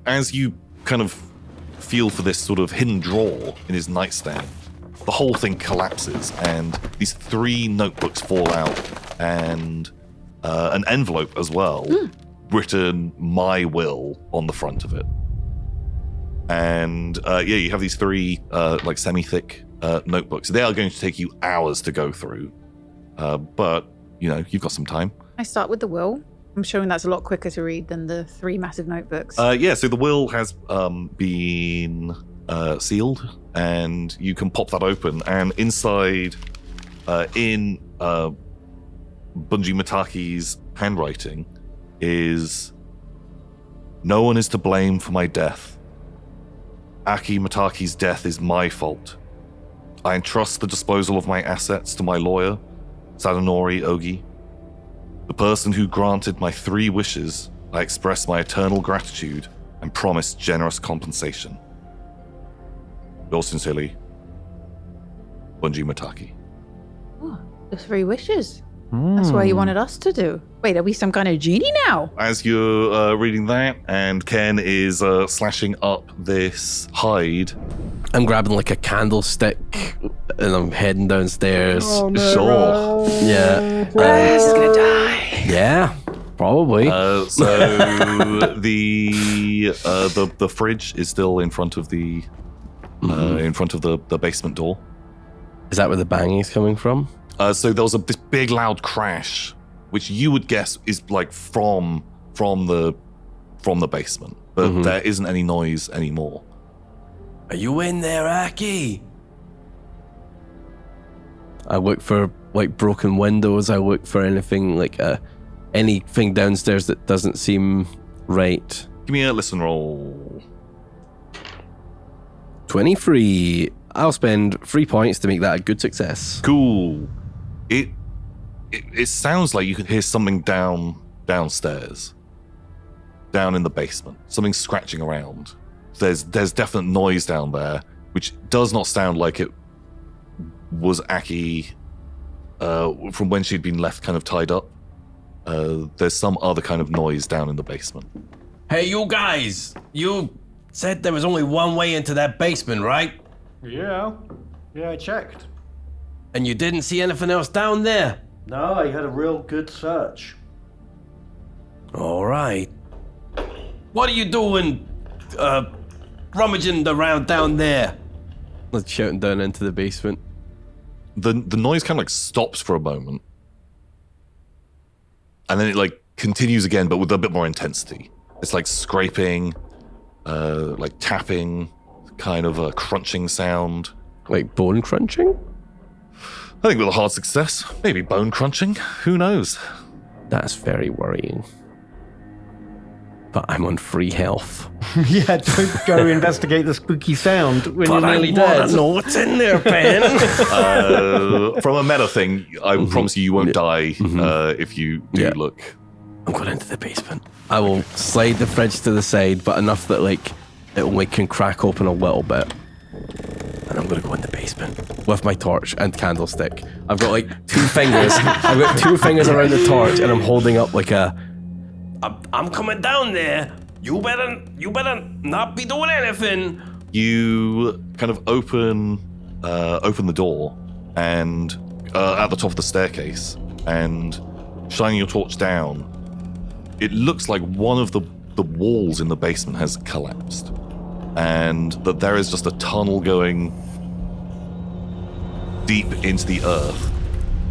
As you kind of feel for this sort of hidden drawer in his nightstand, the whole thing collapses, and these 3 notebooks fall out, and an envelope as well, written "My Will" on the front of it. And you have these 3 like semi-thick notebooks. They are going to take you hours to go through, but you've got some time. I start with the will. I'm showing that's a lot quicker to read than the 3 massive notebooks. So the will has been sealed, and you can pop that open. And inside, in Bunji Mitake's handwriting, is "No one is to blame for my death. Akke Mitake's death is my fault. I entrust the disposal of my assets to my lawyer, Sadanori Ogi. The person who granted my 3 wishes, I express my eternal gratitude and promise generous compensation. Yours sincerely, Bunji Mitake." Oh, the 3 wishes. That's what you wanted us to do. Wait, are we some kind of genie now? As you're reading that, and Ken is slashing up this hide. I'm grabbing like a candlestick and I'm heading downstairs. Oh, no. Sure. Yeah. He's gonna die. Yeah, probably. So the fridge is still in front of the the basement door. Is that where the banging's coming from? So there was this big loud crash, which you would guess is like from the basement, but there isn't any noise anymore. Are you in there, Akke? I look for like broken windows. I look for anything like anything downstairs that doesn't seem right. Give me a listen roll. 23. I'll spend 3 points to make that a good success. Cool. It sounds like you can hear something downstairs, down in the basement. Something scratching around. There's definite noise down there, which does not sound like it was Akke from when she'd been left kind of tied up. There's some other kind of noise down in the basement. Hey, you guys! You said there was only one way into that basement, right? Yeah, I checked. And you didn't see anything else down there? No, I had a real good search. All right. What are you doing, rummaging around down there? Let's shouting down into the basement. The noise kind of like stops for a moment, and then it like continues again, but with a bit more intensity. It's like scraping, like tapping, kind of a crunching sound. Like bone crunching? I think with a hard success, maybe bone crunching. Who knows? That's very worrying. But I'm on free health. Yeah, don't go investigate the spooky sound when But you're I nearly wanna dead. know what's in there, Ben. From a meta thing, I promise you won't die if you do look. I'm going into the basement. I will slide the fridge to the side, but enough that like it only can crack open a little bit. And I'm going to go in the basement with my torch and candlestick. I've got like 2 fingers. I've got 2 fingers around the torch, and I'm holding up like I'm coming down there. You better not be doing anything. You kind of open the door, and at the top of the staircase, and shining your torch down, it looks like one of the walls in the basement has collapsed, and that there is just a tunnel going deep into the earth,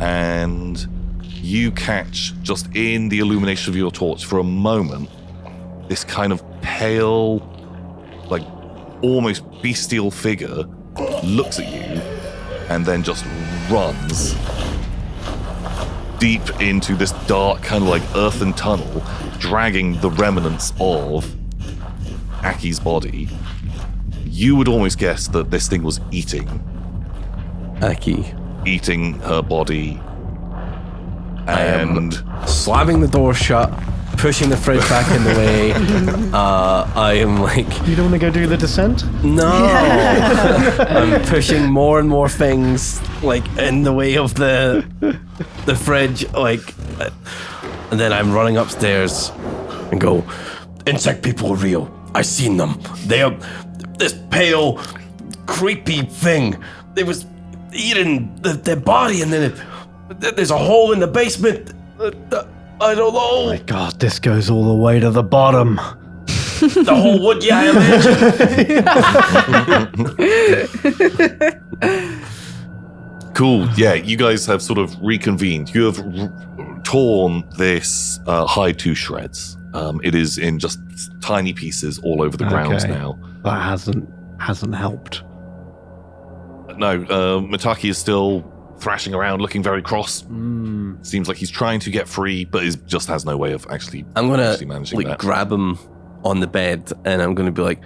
and you catch, just in the illumination of your torch for a moment, this kind of pale, like almost bestial figure looks at you and then just runs deep into this dark kind of like earthen tunnel, dragging the remnants of Akke's body. You would almost guess that this thing was eating her body. I am And slamming the door shut, pushing the fridge back in the way. I am like, You don't want to go do the descent? no. I'm pushing more and more things like in the way of the fridge, like, and then I'm running upstairs and go, insect people are real. I seen them. They are this pale, creepy thing. It was eating their body, and then there's a hole in the basement. I don't know. My God, this goes all the way to the bottom. The whole wood, yeah, I imagine. cool, yeah, you guys have sort of reconvened. You have torn this hide to shreds. It is in just tiny pieces all over the grounds Okay. now. That hasn't helped. No, Matake is still thrashing around, looking very cross. Seems like he's trying to get free, but just has no way of actually I'm gonna managing like that. grab him on the bed, and I'm gonna be like,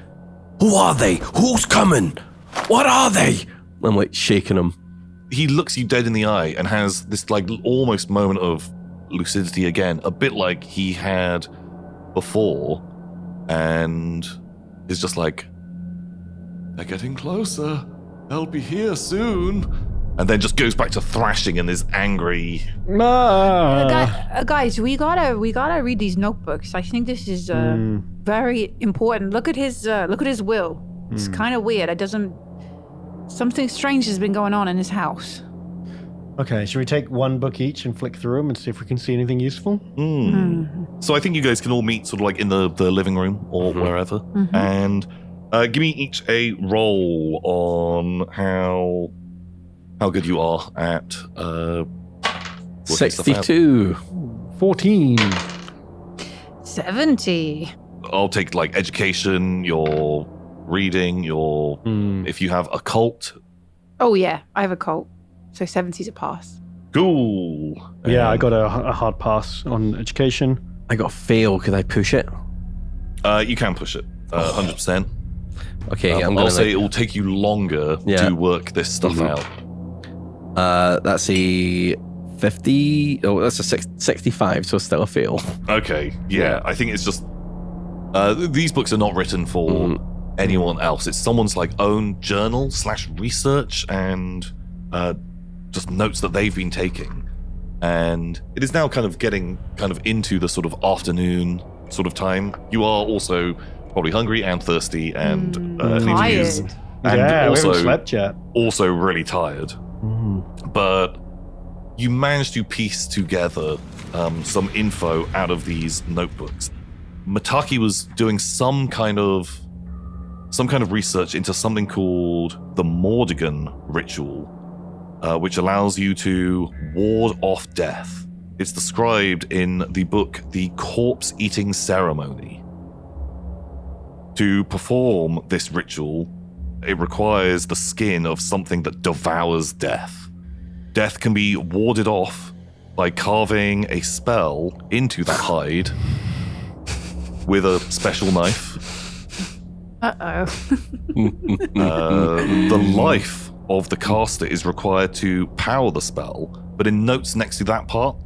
"Who are they? Who's coming? What are they?" I'm like shaking him. He looks you dead in the eye and has this like almost moment of lucidity again, a bit like he had before, and is just like, they're getting closer. They'll be here soon. And then just goes back to thrashing and is angry. Guys, we gotta read these notebooks. I think this is very important. Look at his will. It's kind of weird. It doesn't. Something strange has been going on in his house. Okay, should we take one book each and flick through them and see if we can see anything useful? So I think you guys can all meet sort of like in the living room or wherever, and give me each a roll on how good you are at working stuff out. 62. 14. 70. I'll take like education, your reading, your if you have occult. Oh yeah, I have a cult. So 70's a pass. Cool. Yeah, I got a hard pass on education. I got a fail. Could I push it? You can push it 100%. Okay, I'm I'll gonna say it will take you longer Yeah. to work this stuff out. that's a 50. Oh, that's a 65. So still a fail. Okay, yeah, I think it's just these books are not written for anyone else. It's someone's like own journal / research and just notes that they've been taking. And it is now kind of getting kind of into the sort of afternoon sort of time. You are also probably hungry and thirsty and need to use, Tired. and Yeah, we also haven't slept yet. also really tired. But you managed to piece together some info out of these notebooks. Matake was doing some kind of research into something called the Mordigan ritual, which allows you to ward off death. It's described in the book The Corpse Eating Ceremony. To perform this ritual, it requires the skin of something that devours death. Death can be warded off by carving a spell into that hide with a special knife. Uh-oh. The life of the caster is required to power the spell, but in notes next to that part,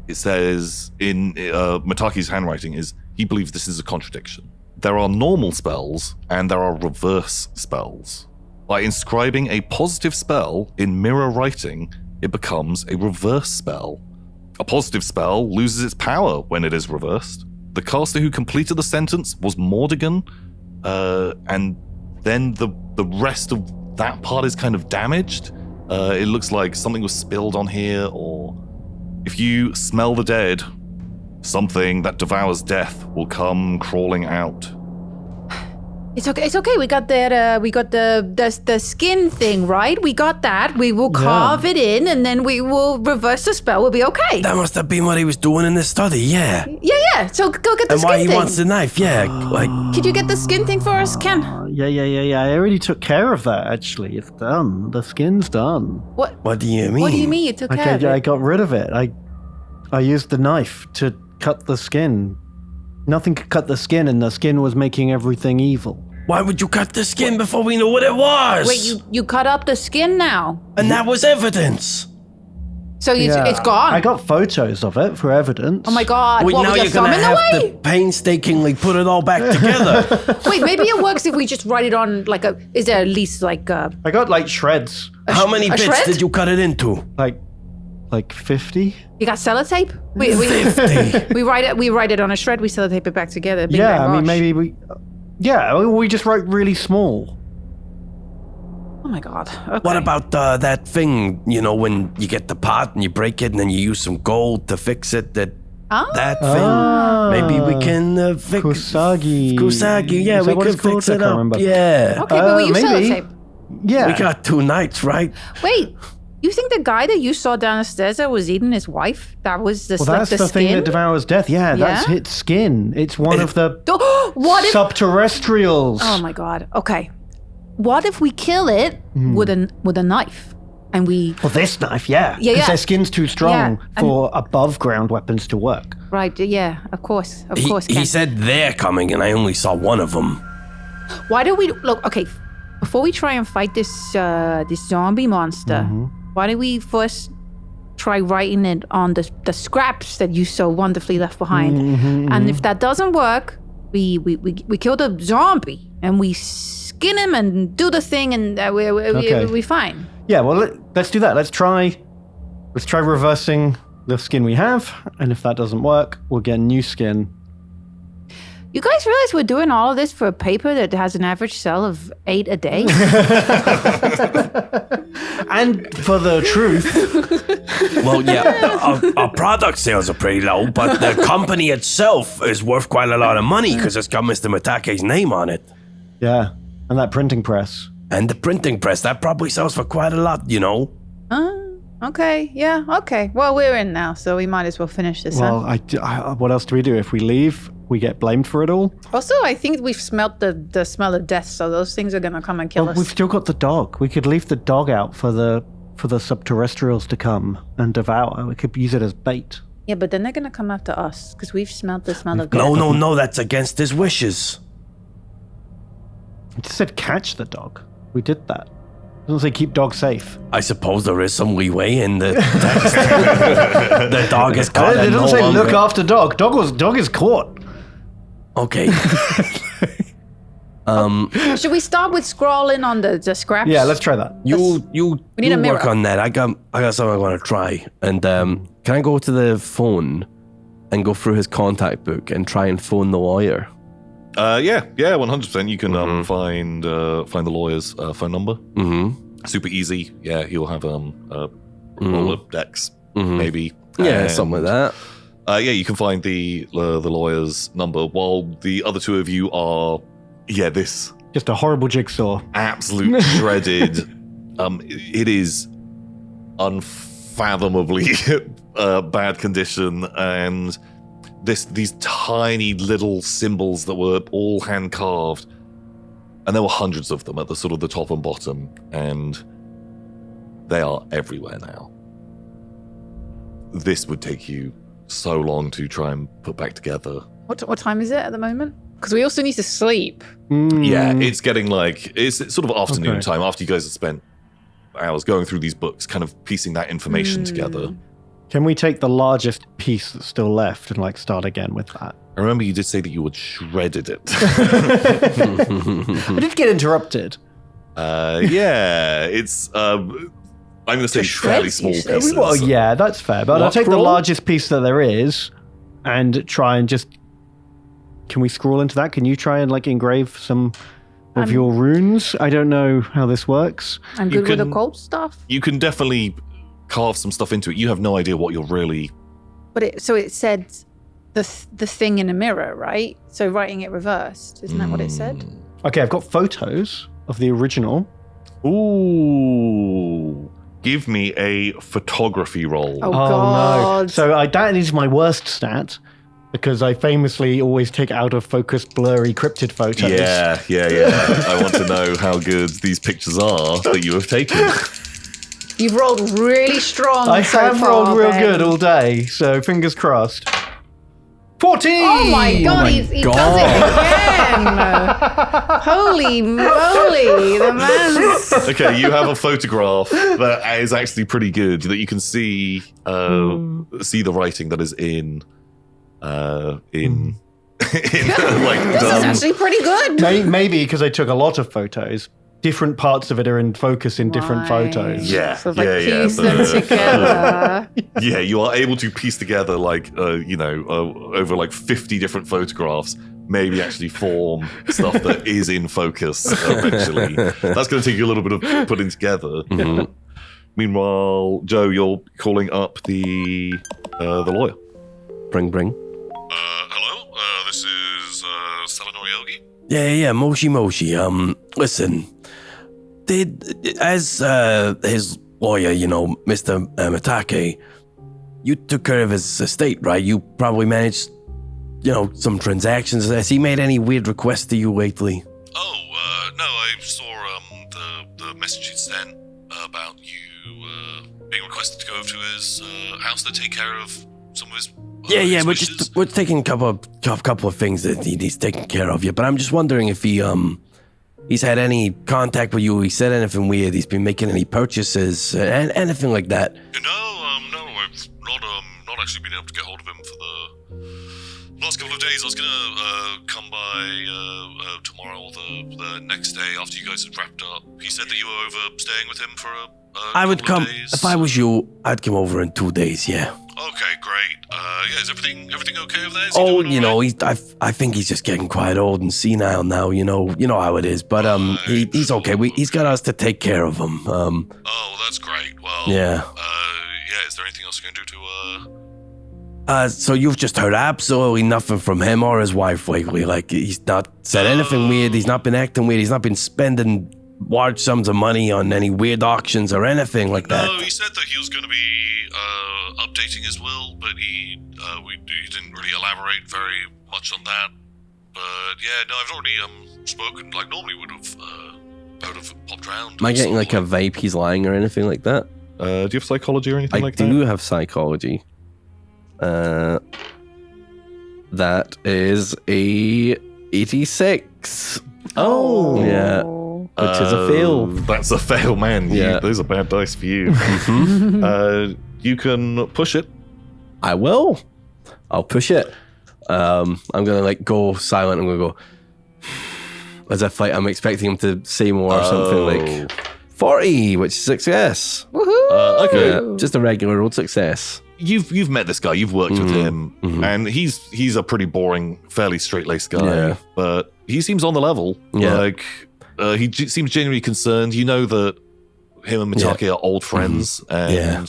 it says in Matake's handwriting is he believes this is a contradiction. There are normal spells and there are reverse spells. By inscribing a positive spell in mirror writing, it becomes a reverse spell. A positive spell loses its power when it is reversed. The caster who completed the sentence was Mordigan, and then the rest of that part is kind of damaged. It looks like something was spilled on here, or if you smell the dead, something that devours death will come crawling out. It's okay. It's okay. We got that. We got the skin thing, right? We got that. We will carve it in, and then we will reverse the spell. We'll be okay. That must have been what he was doing in the study, yeah. Yeah. So go get the And skin why he thing. wants the knife, yeah. Like, Could you get the skin thing for us, Ken? Yeah. I already took care of that, actually. It's done. The skin's done. what do you mean? What do you mean you took care of it? I got rid of it. I used the knife to cut the skin. Nothing could cut the skin, and the skin was making everything evil. Why would you cut the skin before we know what it was? Wait, you cut up the skin now? And that was evidence. So it's gone? I got photos of it for evidence. Oh my God. Wait, what, now with you're your thumb gonna in the have way? to painstakingly put it all back together. Wait, maybe it works if we just write it on is there at least like I got like shreds. How many bits shred? did you cut it into? Like 50? you got sellotape? We 50. we write it on a shred, we sellotape it back together. Bing, Yeah, bang, I mean, bosh. maybe we just wrote really small. Oh my God. Okay. What about that thing, when you get the part and you break it and then you use some gold to fix it, that thing? Maybe we can fix Kusagi. yeah, Is we that what could it's called? fix I it can't up. remember. Yeah. Okay, but we use maybe. sellotape. Yeah. We got 2 nights, right? Wait, you think the guy that you saw downstairs that was eating his wife, that was Well, that's the the thing skin? that devours death. Yeah, that's Yeah? its skin. It's one of the What if... subterrestrials. Oh my God. Okay. What if we kill it with a knife? And we... Well, this knife, yeah. Yeah, Because yeah. their skin's too strong Yeah, for above ground weapons to work. Right, yeah, of course, He Ken. said they're coming and I only saw one of them. Why do we... Look, okay, before we try and fight this zombie monster, why don't we first try writing it on the scraps that you so wonderfully left behind? And if that doesn't work, we kill the zombie and we skin him and do the thing and we're fine. Yeah, well, let's do that. Let's try reversing the skin we have, and if that doesn't work, we'll get new skin. You guys realize we're doing all of this for a paper that has an average sell of 8 a day? And for the truth, Well, yeah, our product sales are pretty low, but the company itself is worth quite a lot of money because it's got Mr. Mitake's name on it. yeah, and that printing press. And the printing press, that probably sells for quite a lot, Okay, yeah, okay. Well, we're in now, so we might as well finish this. Well, Huh? what else do we do? If we leave, we get blamed for it all? Also, I think we've smelt the smell of death, so those things are gonna come and kill Well, us. we've still got the dog. We could leave the dog out for the subterrestrials to come and devour. We could use it as bait. Yeah, but then they're gonna come after us because we've smelled the smell of death. No, that's against his wishes. It just said catch the dog. We did that. It doesn't say keep dog safe. I suppose there is some leeway in the text. The dog is caught. It and doesn't no say longer- look after dog. Dog is caught. Okay. Should we start with scrolling on the scraps? Yeah, let's try that. You need a work mirror. on that. I got something I want to try. And can I go to the phone and go through his contact book and try and phone the lawyer? Yeah, 100%. You can find the lawyer's phone number. Mm-hmm. Super easy. Yeah, he'll have Rolodex, maybe. Yeah, And, something like that. Yeah, you can find the lawyer's number while the other two of you are, this Just a horrible jigsaw. absolute shredded. It is unfathomably bad condition, and these tiny little symbols that were all hand carved, and there were hundreds of them at the sort of the top and bottom, and they are everywhere now. This would take you so long to try and put back together. What time is it at the moment? Because we also need to sleep. Yeah, it's getting it's sort of afternoon Okay. time after you guys have spent hours going through these books, kind of piecing that information together. Can we take the largest piece that's still left and start again with that? I remember you did say that you had shredded it. I did get interrupted. It's I'm going to say shred, fairly small you said. pieces. Well, yeah, that's fair. But I'll What, take the scroll? largest piece that there is and try and just... Can we scroll into that? Can you try and engrave some of your runes? I don't know how this works. I'm You good with the can- cold stuff. You can definitely carve some stuff into it. You have no idea what you're really... But it said the thing in the mirror, right? So writing it reversed, isn't that what it said? Okay, I've got photos of the original. Ooh. Give me a photography roll. Oh, God. no. So that is my worst stat because I famously always take out of focus blurry cryptid photos. Yeah. I want to know how good these pictures are that you have taken. You've rolled really strong. I so have far, rolled real Ben. good all day, so fingers crossed. 14! Oh my God, he does it again! Holy moly, the man's... Okay, you have a photograph that is actually pretty good, that you can see the writing that is in like This is actually pretty good. Maybe because I took a lot of photos. Different parts of it are in focus in different Right. photos. Yeah, Sort of like yeah. piece them together. Yeah, you are able to piece together like over like 50 different photographs, maybe actually form stuff that is in focus eventually. That's going to take you a little bit of putting together. Mhm. Meanwhile, Joe, you're calling up the lawyer. Bring. Hello, this is Selenor Yogi. Yeah, Moshi. Listen, as his lawyer, Mr. Matake, you took care of his estate, right? You probably managed, some transactions. Has he made any weird requests to you lately? Oh, no, I saw the message he sent about you being requested to go over to his house to take care of some of his Yeah, wishes. we're taking a couple of things that he needs taken care of. Yeah, but I'm just wondering if he's had any contact with you. He said anything weird. He's been making any purchases and anything like that. No, I've not actually been able to get hold of him for the last couple of days. I was gonna come by tomorrow or the next day after you guys had wrapped up. He said that you were over staying with him for a I would couple come of days. if I was you. I'd come over in 2 days. Yeah. Okay, great. Yeah, is everything okay over there? Is he doing all right? I think he's just getting quite old and senile now. You know how it is. But he's okay. He's got us to take care of him. Oh, that's great. Well, Yeah. Is there anything else you can do to So you've just heard absolutely nothing from him or his wife lately. Like he's not said anything weird. He's not been acting weird. He's not been spending large sums of money on any weird auctions or anything like that. No, he said that he was going to be updating his will, but he didn't really elaborate very much on that. But yeah, no, I've already spoken. Like normally would have popped around. Am I getting like a vibe he's lying or anything like that? Do you have psychology or anything I do have psychology. That is a 86. Oh. Yeah. Which is a fail. That's a fail, man. Yeah. Those are bad dice for you. You can push it. I will. I'll push it. I'm gonna go silent. I'm gonna go as if I'm expecting him to say more or something like 40, which is success. Woohoo! Okay. Yeah, just a regular old success. You've met this guy. You've worked with him, and he's a pretty boring, fairly straight-laced guy. Yeah. But he seems on the level. Yeah. Like he seems genuinely concerned. You know that him and Mitake are old friends, and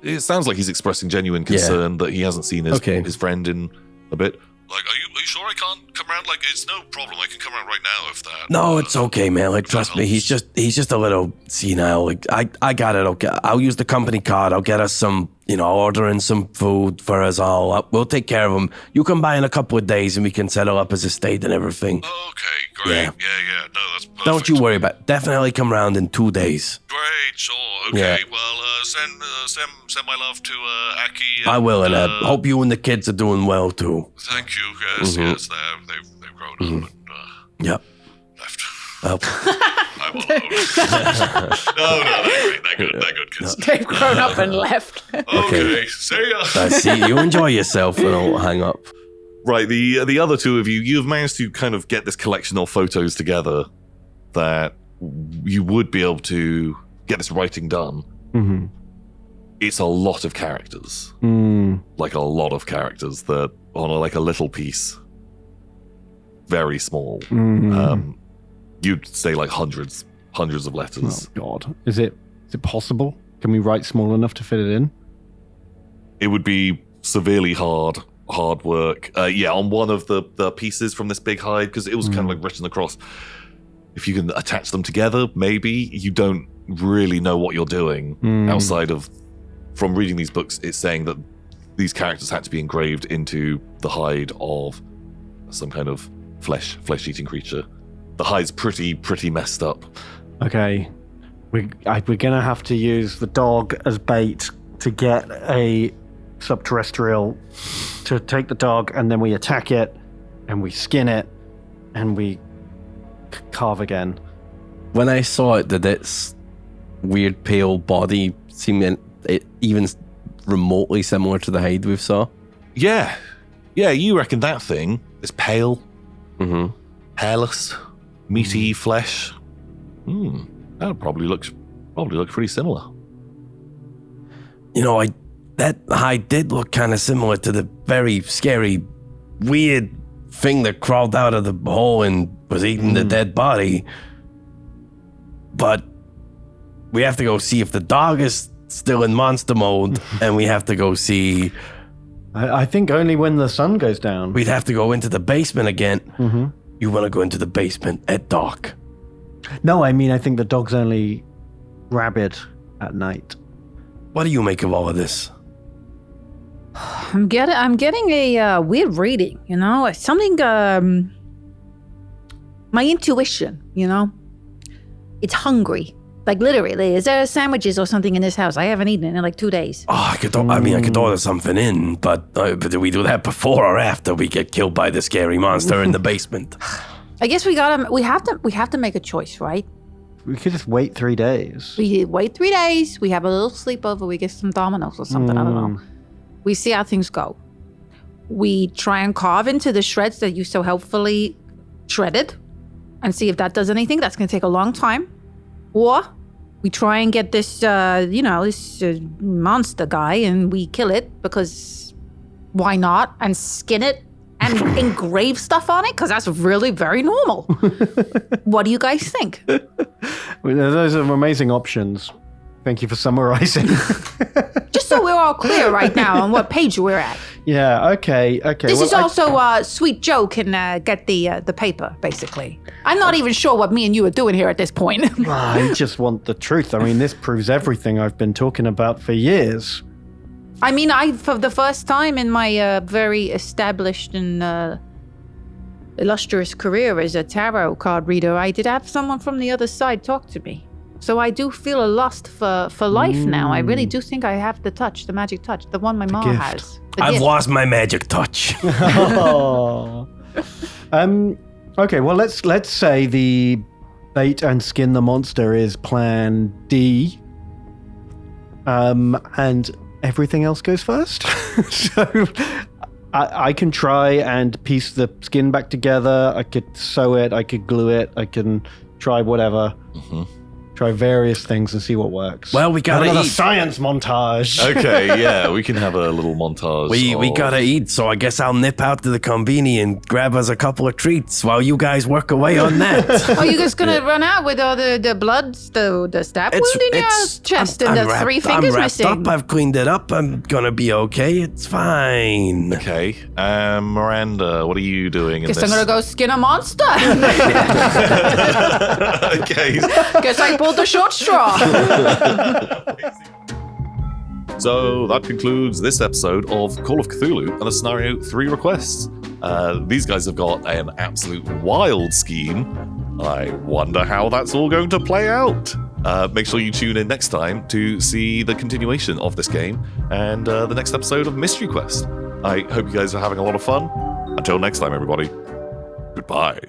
it sounds like he's expressing genuine concern that he hasn't seen his friend in a bit. Like, are you sure I can't come around? Like, it's no problem. I can come around right now if that. No, it's okay, man. Like, trust me, he's just a little senile. Like, I got it. Okay, I'll use the company card. I'll get us some, I'll order in some food for us all. We'll take care of him. You come by in a couple of days and we can settle up his estate and everything. Okay, great. Yeah. Yeah. No, that's perfect. Don't you worry about it. Definitely come around in 2 days. Great, sure. Okay. Yeah. Well, send my love to Akke. I will, and I hope you and the kids are doing well too. Thank you. Yes, they've grown up and Yep. left. Well, I'm alone. No, they're good kids. They've grown up and left. Okay, see ya. I see. You enjoy yourself, and I'll hang up. Right, the other two of you've managed to kind of get this collection of photos together that you would be able to get this writing done. Mm-hmm. It's a lot of characters. Like a lot of characters that on a little piece. Very small. You'd say like hundreds of letters. Oh God, is it possible? Can we write small enough to fit it in? It would be severely hard hard work. On one of the pieces from this big hide, because it was kind of like written across. If you can attach them together, maybe. You don't really know what you're doing outside of, from reading these books, it's saying that these characters had to be engraved into the hide of some kind of flesh-eating creature. The hide's pretty messed up. Okay. We're going to have to use the dog as bait to get a subterrestrial to take the dog, and then we attack it, and we skin it, and we carve again. When I saw it, did its weird pale body seem it even remotely similar to the hide we saw? Yeah, you reckon that thing is pale, hairless, meaty flesh? That probably looks pretty similar. You know, that hide did look kind of similar to the very scary, weird thing that crawled out of the hole and was eating the dead body. But we have to go see if the dog is still in monster mode, and we have to go see... I think only when the sun goes down. We'd have to go into the basement again. You want to go into the basement at dark? No, I mean, I think the dog's only rabid at night. What do you make of all of this? I'm getting a weird reading, you know? Something, my intuition, you know? It's hungry. Like, literally, is there sandwiches or something in this house? I haven't eaten in like 2 days. Oh, I could order something in, but do we do that before or after we get killed by the scary monster in the basement? I guess we have to make a choice, right? We could just wait 3 days. We wait 3 days, we have a little sleepover, we get some dominoes or something, I don't know. We see how things go. We try and carve into the shreds that you so helpfully shredded and see if that does anything. That's going to take a long time. Or we try and get this, monster guy and we kill it because why not? And skin it and engrave stuff on it because that's really very normal. What do you guys think? Those are amazing options. Thank you for summarizing. Just so we're all clear right now on what page we're at. Yeah, okay. This is also Sweet Joe can get the paper, basically. I'm not even sure what me and you are doing here at this point. I just want the truth. I mean, this proves everything I've been talking about for years. I mean, for the first time in my very established and illustrious career as a tarot card reader, I did have someone from the other side talk to me. So I do feel a lust for life now. I really do think I have the magic touch, the one my mom gift. has. I've lost my magic touch. Oh. Okay, well, let's say the bait and skin the monster is plan D. And everything else goes first. So I can try and piece the skin back together. I could sew it. I could glue it. I can try whatever. Try various things and see what works. Well, we gotta another eat. Science montage. Okay, yeah, we can have a little montage. We gotta eat, so I guess I'll nip out to the conveni and grab us a couple of treats while you guys work away on that. Are you guys gonna run out with all the blood, the stab wound in your chest and the three fingers I'm wrapped missing? up. I've cleaned it up. I'm gonna be okay. It's fine. Okay, Miranda, what are you doing in Guess this? I'm gonna go skin a monster. Okay. Guess I pulled the short straw. So that concludes this episode of Call of Cthulhu and a Scenario 3 Requests. These guys have got an absolute wild scheme. I wonder how that's all going to play out. Make sure you tune in next time to see the continuation of this game and the next episode of Mystery Quest. I hope you guys are having a lot of fun. Until next time, everybody. Goodbye.